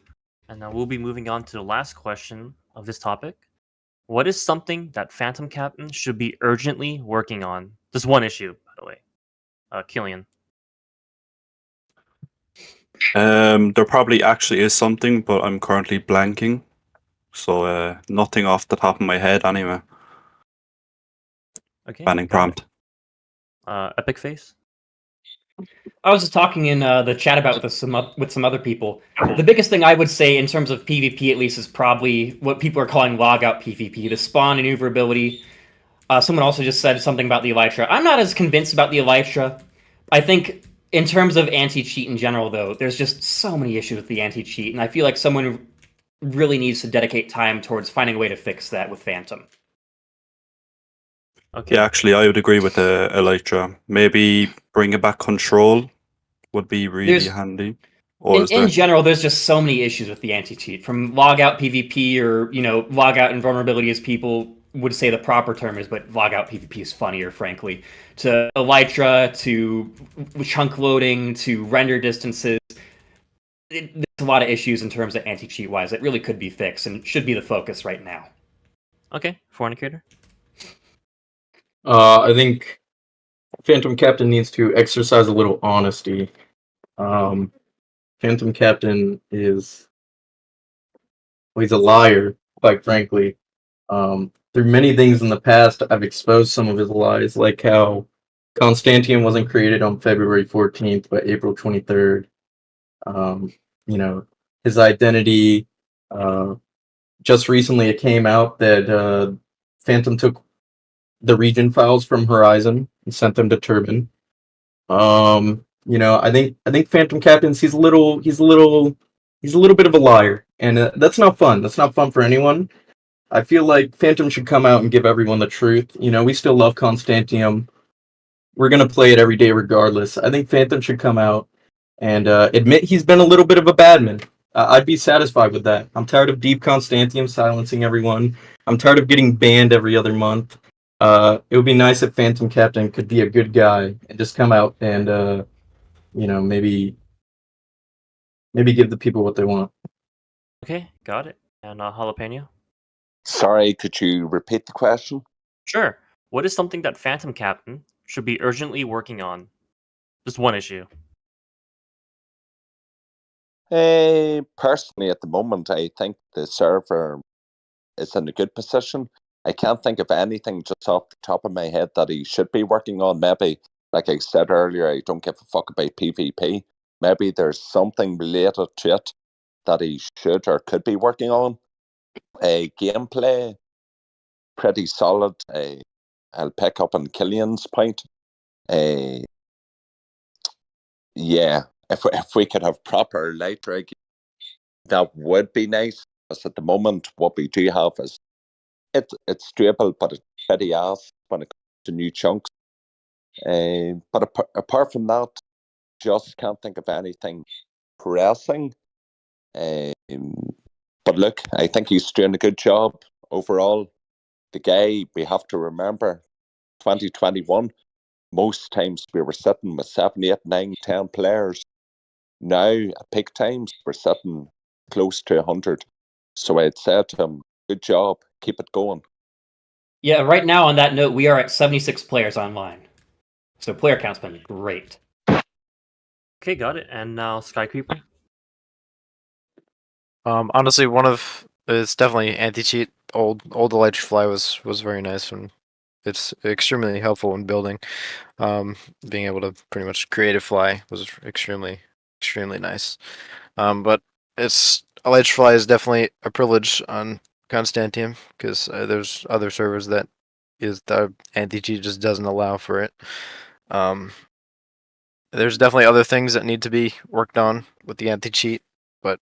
And now we'll be moving on to the last question of this topic. What is something that Phantom Captain should be urgently working on? Just one issue, by the way. Killian. There probably actually is something, but I'm currently blanking. So nothing off the top of my head anyway. Okay. Banning got it. prompt. Epic Face. I was just talking in the chat about with some other people. The biggest thing I would say in terms of PvP, at least, is probably what people are calling logout PvP, the spawn maneuverability. Someone also just said something about the Elytra. I'm not as convinced about the Elytra. I think in terms of anti-cheat in general, though, there's just so many issues with the anti-cheat, and I feel like someone really needs to dedicate time towards finding a way to fix that with Phantom. Okay. Yeah, actually, I would agree with the Elytra. Maybe bringing back control would be really handy. Or In general, there's just so many issues with the anti-cheat, from logout PvP or logout invulnerability, as people would say the proper term is, but logout PvP is funnier, frankly. To Elytra, to chunk loading, to render distances. There's a lot of issues in terms of anti-cheat wise that really could be fixed and should be the focus right now. Okay, Fornicator. I think Phantom Captain needs to exercise a little honesty. Phantom Captain he's a liar, quite frankly. Through many things in the past, I've exposed some of his lies, like how Constantiam wasn't created on February 14th, but April 23rd. You know, his identity. Just recently, it came out that Phantom took the region files from Horizon and sent them to Turbine. I think Phantom Captains he's a little bit of a liar, and that's not fun. That's not fun for anyone. I feel like Phantom should come out and give everyone the truth. We still love Constantium. We're gonna play it every day regardless. I think Phantom should come out and admit he's been a little bit of a badman. I'd be satisfied with that. I'm tired of Deep Constantium silencing everyone. I'm tired of getting banned every other month. It would be nice if Phantom Captain could be a good guy and just come out and maybe give the people what they want. Okay, got it. And Jalapeno? Sorry, could you repeat the question? Sure. What is something that Phantom Captain should be urgently working on? Just one issue. Personally, at the moment, I think the server is in a good position. I can't think of anything just off the top of my head that he should be working on. Maybe, like I said earlier, I don't give a fuck about PvP. Maybe there's something related to it that he should or could be working on. Gameplay, pretty solid. I'll pick up on Killian's point. Yeah, if we could have proper light rig, that would be nice. Because at the moment, what we do have is it's stable, but it's pretty ass when it comes to new chunks. But apart from that, just can't think of anything pressing. But look, I think he's doing a good job overall. The guy, we have to remember, 2021, most times we were sitting with 7, 8, 9, 10 players. Now, at peak times, we're sitting close to 100. So I'd say to him, good job, keep it going. Yeah, right now on that note, we are at 76 players online. So player count's been great. Okay, got it. And now Skycreeper? Honestly, it's definitely anti-cheat. Old Electrify was very nice, and it's extremely helpful in building. Being able to pretty much create a fly was extremely nice. But Electrify is definitely a privilege on Constantium because there's other servers that the anti-cheat just doesn't allow for it. There's definitely other things that need to be worked on with the anti-cheat, but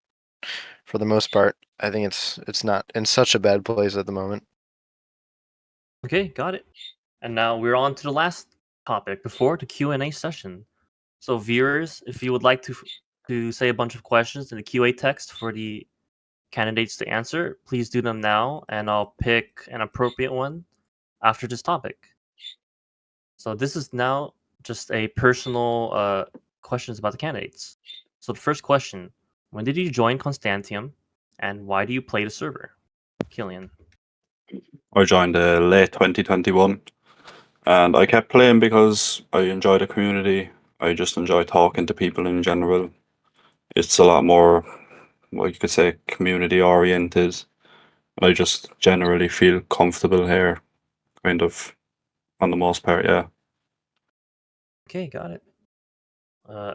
for the most part, I think it's not in such a bad place at the moment. Okay, got it. And now we're on to the last topic before the Q&A session. So viewers, if you would like to say a bunch of questions in the QA text for the candidates to answer, please do them now, and I'll pick an appropriate one after this topic. So this is now just a personal questions about the candidates. So the first question: when did you join Constantium, and why do you play the server? Killian. I joined late 2021, and I kept playing because I enjoy the community. I just enjoy talking to people in general. It's a lot more, well, you could say, community oriented. I just generally feel comfortable here, kind of, on the most part, yeah. Okay, got it.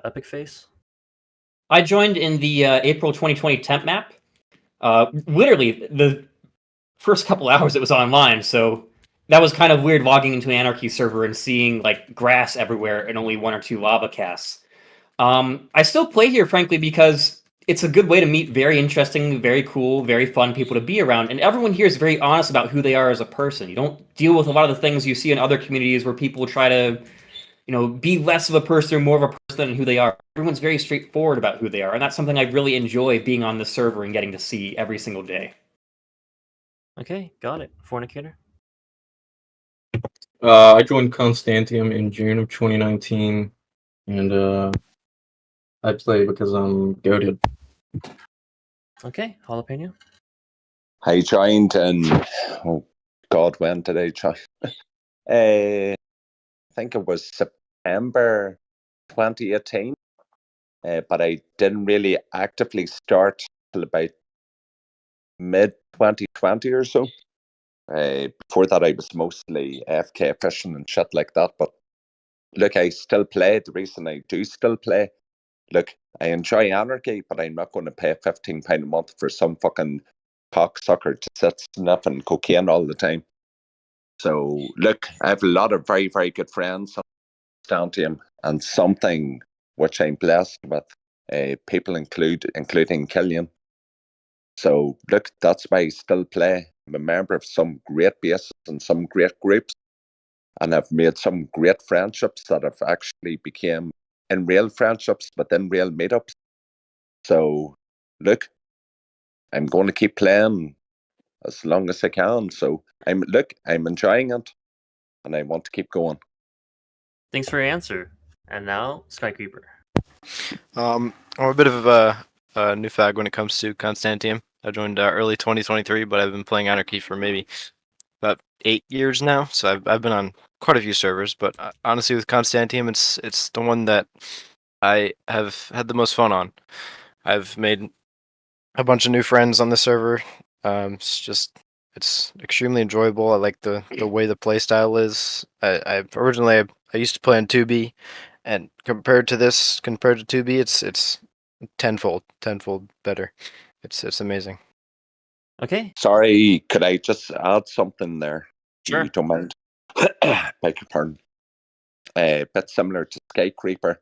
Epic Face. I joined in the April 2020 temp map. Literally, the first couple hours it was online, so that was kind of weird logging into an Anarchy server and seeing like grass everywhere and only 1 or 2 lava casts. I still play here, frankly, because it's a good way to meet very interesting, very cool, very fun people to be around, and everyone here is very honest about who they are as a person. You don't deal with a lot of the things you see in other communities where people try to, be less of a person or more of a person than who they are. Everyone's very straightforward about who they are, and that's something I really enjoy being on the server and getting to see every single day. Okay, got it. Fornicator. I joined Constantium in June of 2019, and I play because I'm goated. Okay, Jalapeno. I joined in, oh God, when did I join? I think it was September 2018, but I didn't really actively start till about mid 2020 or so. Before that, I was mostly AFK fishing and shit like that. But look, I still play. The reason I do still play, look, I enjoy Anarchy, but I'm not going to pay £15 a month for some fucking cocksucker to sit sniffing cocaine all the time. So, look, I have a lot of very, very good friends on Constantiam, and something which I'm blessed with, people including Killian. So, look, that's why I still play. I'm a member of some great bases and some great groups, and I've made some great friendships that have actually became in real friendships, but in real meetups. So, look, I'm going to keep playing as long as I can. So, I'm enjoying it, and I want to keep going. Thanks for your answer. And now, Skycreeper. I'm a bit of a new fag when it comes to Constantium. I joined early 2023, but I've been playing Anarchy for maybe about 8 years now. So I've been on quite a few servers, but honestly, with Constantium, it's the one that I have had the most fun on. I've made a bunch of new friends on the server. It's extremely enjoyable. I like the way the play style is. I used to play on 2B, and compared to 2B, it's tenfold better. It's amazing. Okay, Sorry, could I just add something there? Sure. You don't mind? Beg your pardon. A bit similar to Skycreeper.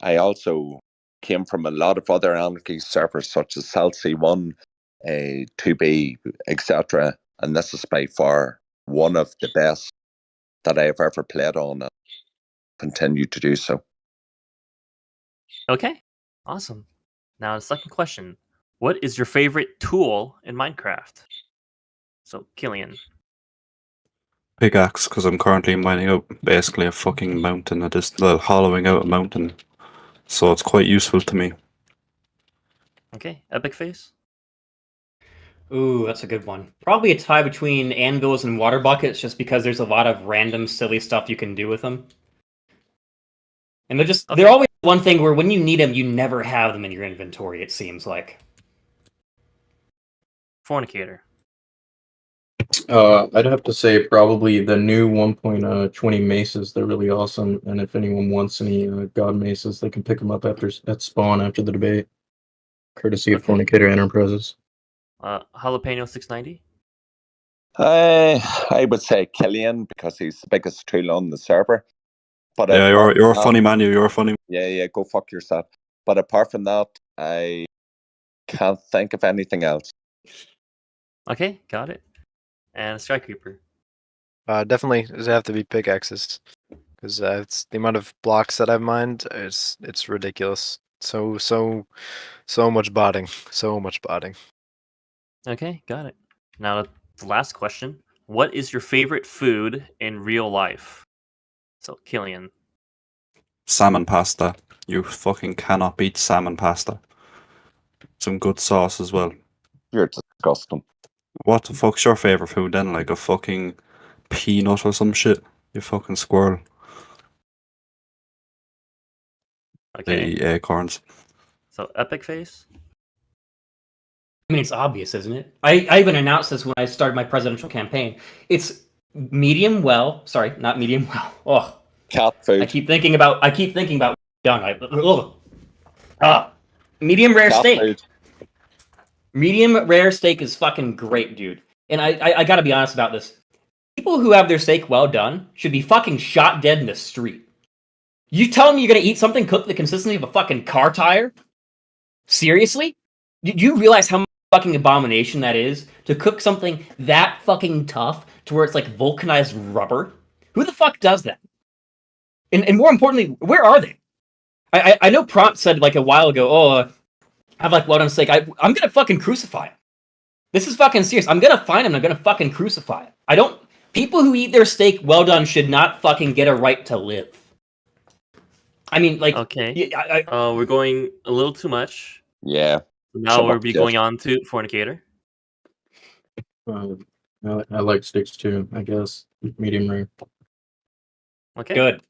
I also came from a lot of other Anarchy servers such as CLC1, 2B, etc. And this is by far one of the best that I have ever played on and continue to do so. okay, awesome. Now, the second question. What is your favorite tool in Minecraft? So, Killian. Pickaxe, because I'm currently mining out basically a fucking mountain. Hollowing out a mountain. So it's quite useful to me. Okay, Epic Face. Ooh, that's a good one. Probably a tie between anvils and water buckets, just because there's a lot of random silly stuff you can do with them. And they're always one thing where when you need them, you never have them in your inventory, it seems like. Fornicator. I'd have to say probably the new 1.20 maces. They're really awesome, and if anyone wants any god maces, they can pick them up at spawn after the debate, courtesy of Okay. Fornicator Enterprises. Jalapeno 690. I would say Killian because he's the biggest tool on the server. But Yeah, apart you're a from that- funny man. You're a funny. Yeah, go fuck yourself. But apart from that, I can't think of anything else. Okay, got it. And Skycreeper. Definitely does have to be pickaxes, because it's the amount of blocks that I've mined. It's ridiculous. So much botting. So much botting. Okay, got it. Now, the last question. What is your favorite food in real life? So, Killian. Salmon pasta. You fucking cannot beat salmon pasta. Some good sauce as well. You're disgusting. What the fuck's your favorite food then? Like a fucking peanut or some shit? You fucking squirrel. Okay, They eat acorns. so Epic Face. I mean, it's obvious, isn't it? I even announced this when I started my presidential campaign. It's medium well. Sorry, not medium well. Oh, Cat food. I keep thinking about done. Medium rare Cat steak. food. Medium rare steak is fucking great, dude. And I gotta be honest about this. People who have their steak well done should be fucking shot dead in the street. You telling me you're gonna eat something cooked the consistency of a fucking car tire? Seriously? Do you realize how much fucking abomination that is to cook something that fucking tough to where it's like vulcanized rubber? Who the fuck does that? And more importantly, where are they? I know Prompt said like a while ago, have like well done steak. I'm gonna fucking crucify him. This is fucking serious. I'm gonna find him. I'm gonna fucking crucify him. I don't. People who eat their steak well done should not fucking get a right to live. I mean, like, Okay. I We're going a little too much. Yeah. Now Shut we'll up, be Jeff. going on to Fornicator. I like sticks too, I guess. Medium rare. Okay. good.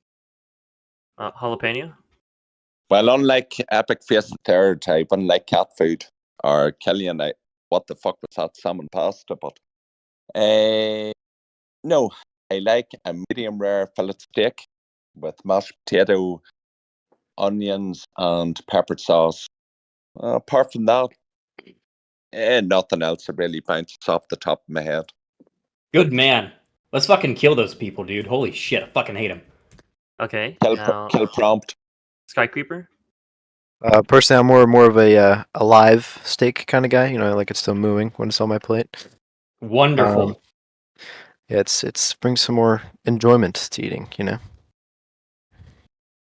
Jalapeno. Well, unlike Epic Face the Third, I wouldn't like cat food or Killian. What the fuck was that salmon pasta? But no, I like a medium rare fillet steak with mashed potato, onions, and peppered sauce. Apart from that, nothing else that really bounces off the top of my head. Good man. Let's fucking kill those people, dude. Holy shit, I fucking hate them. Okay, Kill, now kill prompt. Skycreeper. Personally, I'm more of a live steak kind of guy. You know, I like it still moving when it's on my plate. Wonderful. Yeah, it's brings some more enjoyment to eating. You know.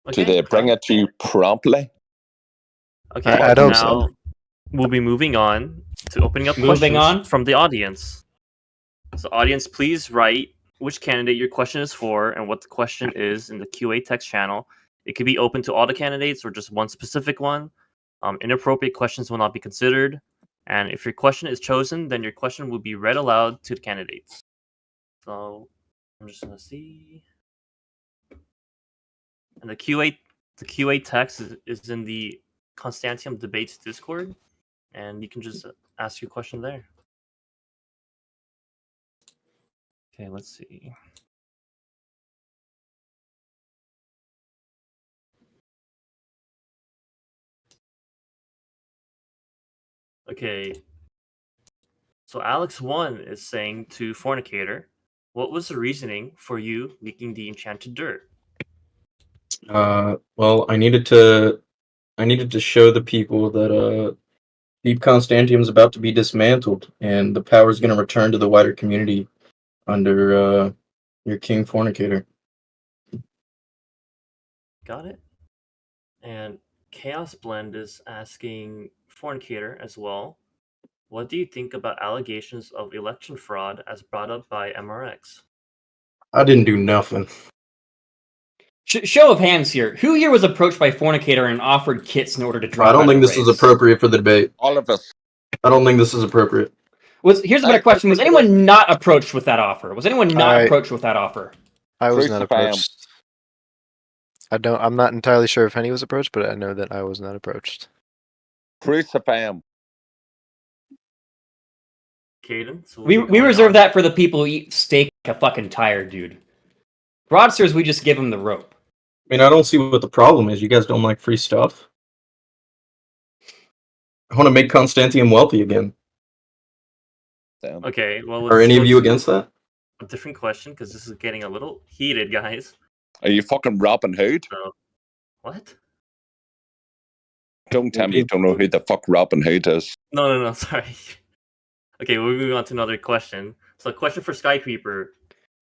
Okay, Do they bring it to you promptly? Okay, I'd hope now so. we'll be moving on to opening up Moving questions on? from the audience. So, audience, please write which candidate your question is for and what the question is in the QA text channel. It could be open to all the candidates or just one specific one. Inappropriate questions will not be considered. And if your question is chosen, then your question will be read aloud to the candidates. So I'm just gonna see. And the QA text is in the Constantiam debates Discord, and you can just ask your question there. Okay, let's see. Okay. So Alex1 is saying to Fornicator, what was the reasoning for you leaking the enchanted dirt? Well, I needed to show the people that Deep Constantium is about to be dismantled, and the power is going to return to the wider community under your King Fornicator. Got it. And Chaos Blend is asking Fornicator as well. What do you think about allegations of election fraud as brought up by MRX? I didn't do nothing. Show of hands here. Who here was approached by Fornicator and offered kits in order to drop I don't out think of this is race? appropriate for the debate. All of us. I don't think this is appropriate. Here's a better question. Was anyone not approached with that offer? Was anyone not approached with that offer? I was not Crucify him. approached. I'm not entirely sure if Henny was approached, but I know that I was not approached. Crucify him. Caden, so We reserve that for the people who eat steak like a fucking tire, dude. Broadsters, we just give them the rope. I mean, I don't see what the problem is. You guys don't like free stuff? I want to make Constantium wealthy again. Okay, well, Are any of you against that? A different question because this is getting a little heated, guys. Are you fucking Robin Hood? So, what? Don't tell me you don't know who the fuck Robin Hood is. No, sorry. Okay, we'll move on to another question. So, a question for Skycreeper: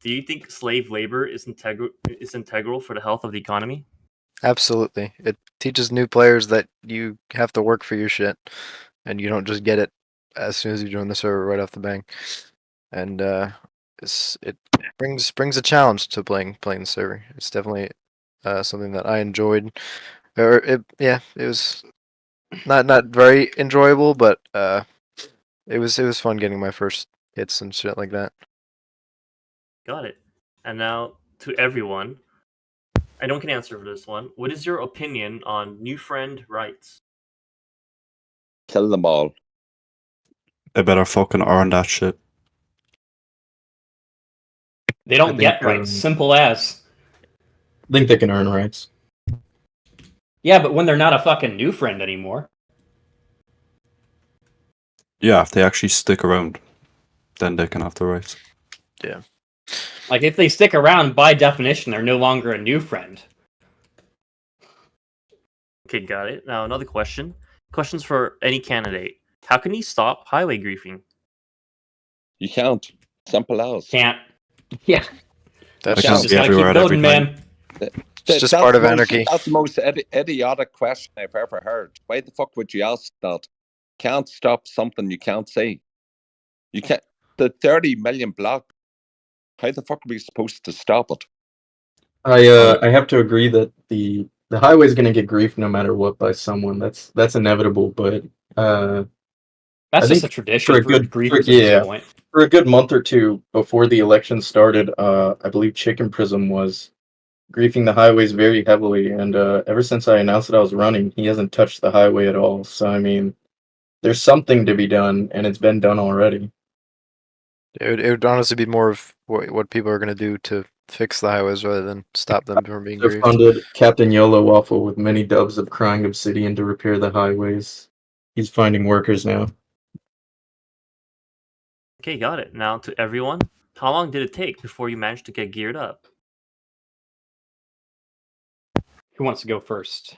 do you think slave labor is integral for the health of the economy? Absolutely. It teaches new players that you have to work for your shit, and you don't just get it as soon as you join the server right off the bang. And it brings a challenge to playing the server. It's definitely something that I enjoyed. It was not very enjoyable, but it was fun getting my first hits and shit like that. Got it. And now to everyone, I don't can answer for this one. What is your opinion on new friend rights? Kill them all. They better fucking earn that shit. They don't get rights. Simple as. I think they can earn rights. Yeah, but when they're not a fucking new friend anymore. Yeah, if they actually stick around, then they can have the rights. Yeah. Like, if they stick around, by definition, they're no longer a new friend. Okay, got it. Now another question. Questions for any candidate. How can you stop highway griefing? You can't. Simple as. Can't. Yeah. That's I can't Just be gotta everywhere keep at every building, time. man. It's just part of anarchy. That's the most idiotic question I've ever heard. Why the fuck would you ask that? Can't stop something you can't see. You can't. The 30 million block. How the fuck are we supposed to stop it? I have to agree that the highway is going to get grief no matter what by someone. That's inevitable. But That's I just think a tradition for a for good griefers at this point. for a good month or two before the election started, I believe Chicken Prism was griefing the highways very heavily, and ever since I announced that I was running, he hasn't touched the highway at all. So I mean, there's something to be done, and it's been done already. It would honestly be more of what people are going to do to fix the highways rather than stop them from being They've griefed. funded Captain Yellow Waffle with many dubs of crying obsidian to repair the highways. He's finding workers now. Okay, got it. Now to everyone, how long did it take before you managed to get geared up? Who wants to go first?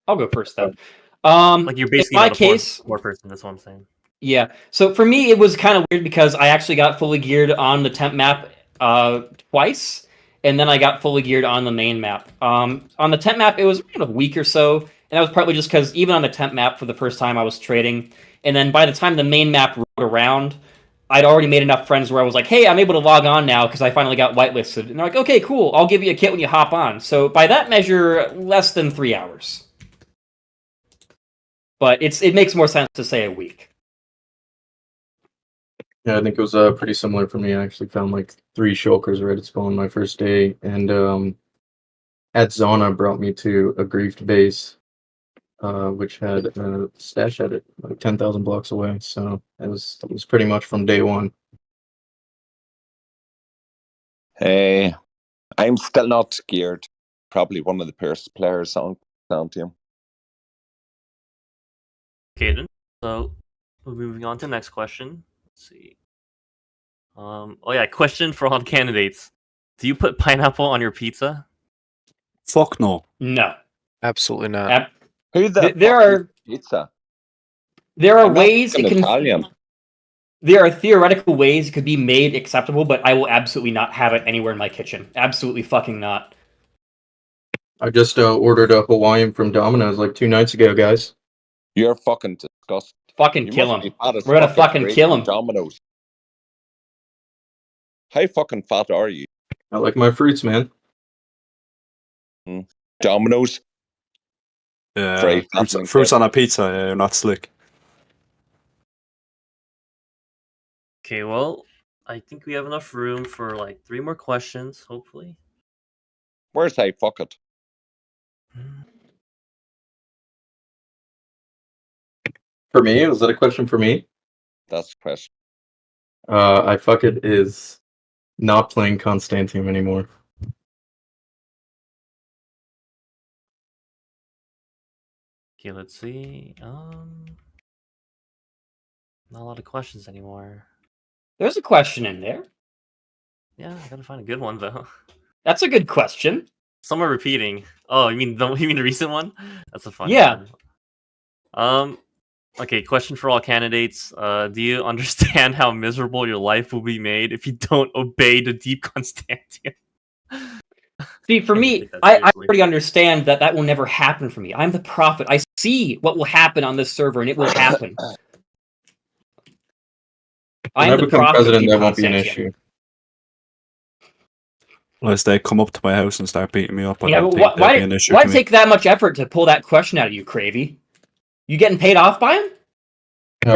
I'll go first then. Like you're In basically my not a four, case, four person. That's what I'm saying. yeah. So for me, it was kind of weird because I actually got fully geared on the temp map twice, and then I got fully geared on the main map. On the temp map, it was around a week or so, and that was partly just because even on the temp map for the first time I was trading, and then by the time the main map rolled around, I'd already made enough friends where I was like, hey, I'm able to log on now because I finally got whitelisted. And they're like, okay, cool, I'll give you a kit when you hop on. So by that measure, less than 3 hours. But it makes more sense to say a week. Yeah, I think it was pretty similar for me. I actually found like 3 shulkers right at spawn my first day, and at Zona brought me to a griefed base, which had a stash at it like 10,000 blocks away. So it was pretty much from day one. Hey, I'm still not scared. Probably one of the first players on Constantiam. Okay, then. So we're moving on to the next question. Let's see. Oh yeah, question for all the candidates. Do you put pineapple on your pizza? Fuck no. No. Absolutely not. Ab- Who the There fuck are- eats pizza? There are I'm not ways fucking it can. Italian. There are theoretical ways it could be made acceptable, but I will absolutely not have it anywhere in my kitchen. Absolutely fucking not. I just ordered a Hawaiian from Domino's like 2 nights ago, guys. You're fucking disgusting. Fucking You kill must him. be fat as We're gonna fuck fucking straight kill from him. Domino's. How fucking fat are you? I like my fruits, man. Domino's? Yeah, Very fat and fruits on a pizza, yeah, you're not slick. Okay, well, I think we have enough room for like 3 more questions, hopefully. Where's I fuck it? For me, was that a question for me? That's the question. I fuck it is not playing Constantium anymore. Okay, let's see. Not a lot of questions anymore. There's a question in there. Yeah, I gotta find a good one though. That's a good question. Some are repeating. Oh, you mean the recent one? That's a funny Yeah. one. Okay, question for all candidates. Do you understand how miserable your life will be made if you don't obey the deep Constantium? See, for Can't me, take that I seriously. already understand that will never happen for me. I'm the prophet. I see what will happen on this server, and it will happen. I When am I the become prophet of president, deep that won't be an Constantium. issue. Unless they come up to my house and start beating me up, I Yeah, don't but think that'd be an issue why to me. take that much effort to pull that question out of you, Cravey? You getting paid off by him?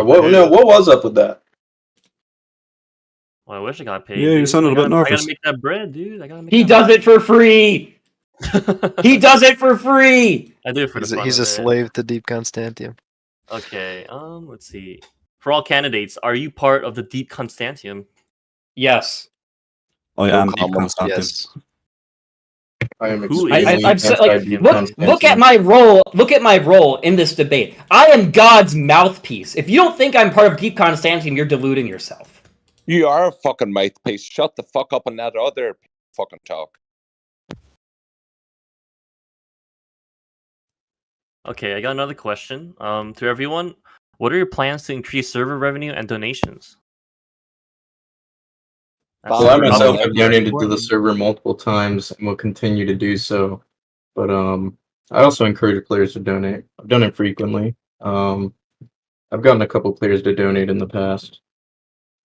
What was up with that? Well, I wish I got paid. Yeah, you dude. sounded a bit I nervous. gotta make that bread, dude. I gotta make He that does it for free. bread. He does it for free. I do it for the fun He's of a it. slave to Deep Constantium. Okay, let's see. For all candidates, are you part of the Deep Constantium? Yes. I No am Deep comment. Constantium. Yes. I am Who extremely is- I'm so, like, anti-Deep look Constantium. at my role. Look at my role in this debate. I am God's mouthpiece. If you don't think I'm part of Deep Constantium, you're deluding yourself. You are a fucking mouthpiece. Shut the fuck up and let other fucking talk. Okay, I got another question. To everyone, what are your plans to increase server revenue and donations? That's Well, I Probably myself not. have donated to the server multiple times and will continue to do so. But I also encourage players to donate. I've done it frequently. I've gotten a couple players to donate in the past.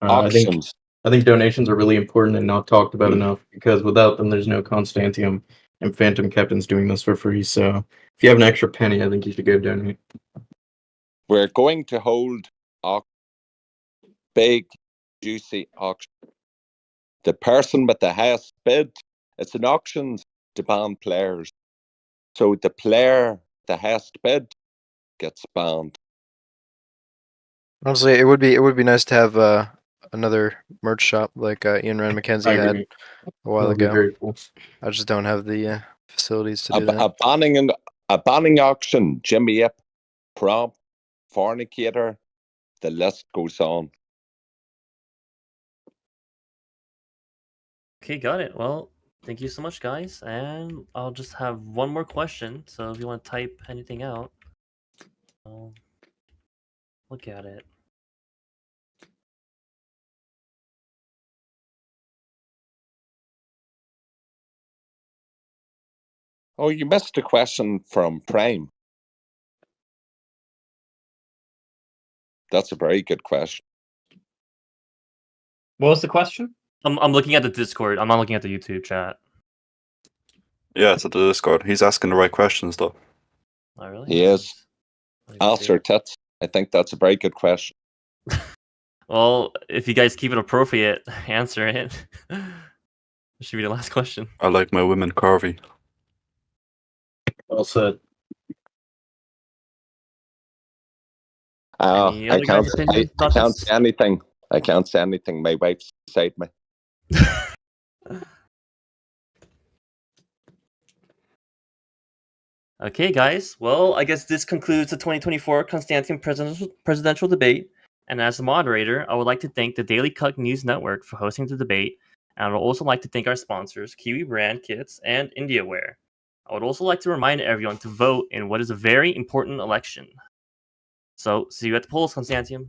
I Auctions. think donations are really important and not talked about enough because without them, there's no Constantium, and Phantom Captain's doing this for free. So if you have an extra penny, I think you should go donate. We're going to hold a big, juicy auction. The person with the highest bid, it's an auction to ban players. So the player, the highest bid, gets banned. Honestly, it would be nice to have another merch shop like Ian Rand I Mackenzie had agree. a while That'd be ago. very cool. I just don't have the facilities to do that. A banning auction, Jimmy Ip, prom, fornicator, the list goes on. Okay, got it. Well, thank you so much, guys. And I'll just have one more question. So if you want to type anything out, I'll look at it. Oh, you missed a question from Prime. That's a very good question. What was the question? I'm looking at the Discord. I'm not looking at the YouTube chat. Yeah, it's at the Discord. He's asking the right questions, though. Oh, really? He is. Let me see. Answer tits. I think that's a very good question. Well, if you guys keep it appropriate, answer it. This should be the last question. I like my women curvy. Well said. Any I other can't. guys' opinions I about can't this? say anything. I can't say anything. My wife's beside me. Okay, guys. Well, I guess this concludes the 2024 Constantiam presidential debate. And as the moderator, I would like to thank the Daily Cuck News Network for hosting the debate. And I would also like to thank our sponsors, Kiwi Brand Kits and IndiaWare. I would also like to remind everyone to vote in what is a very important election. So, see you at the polls, Constantiam.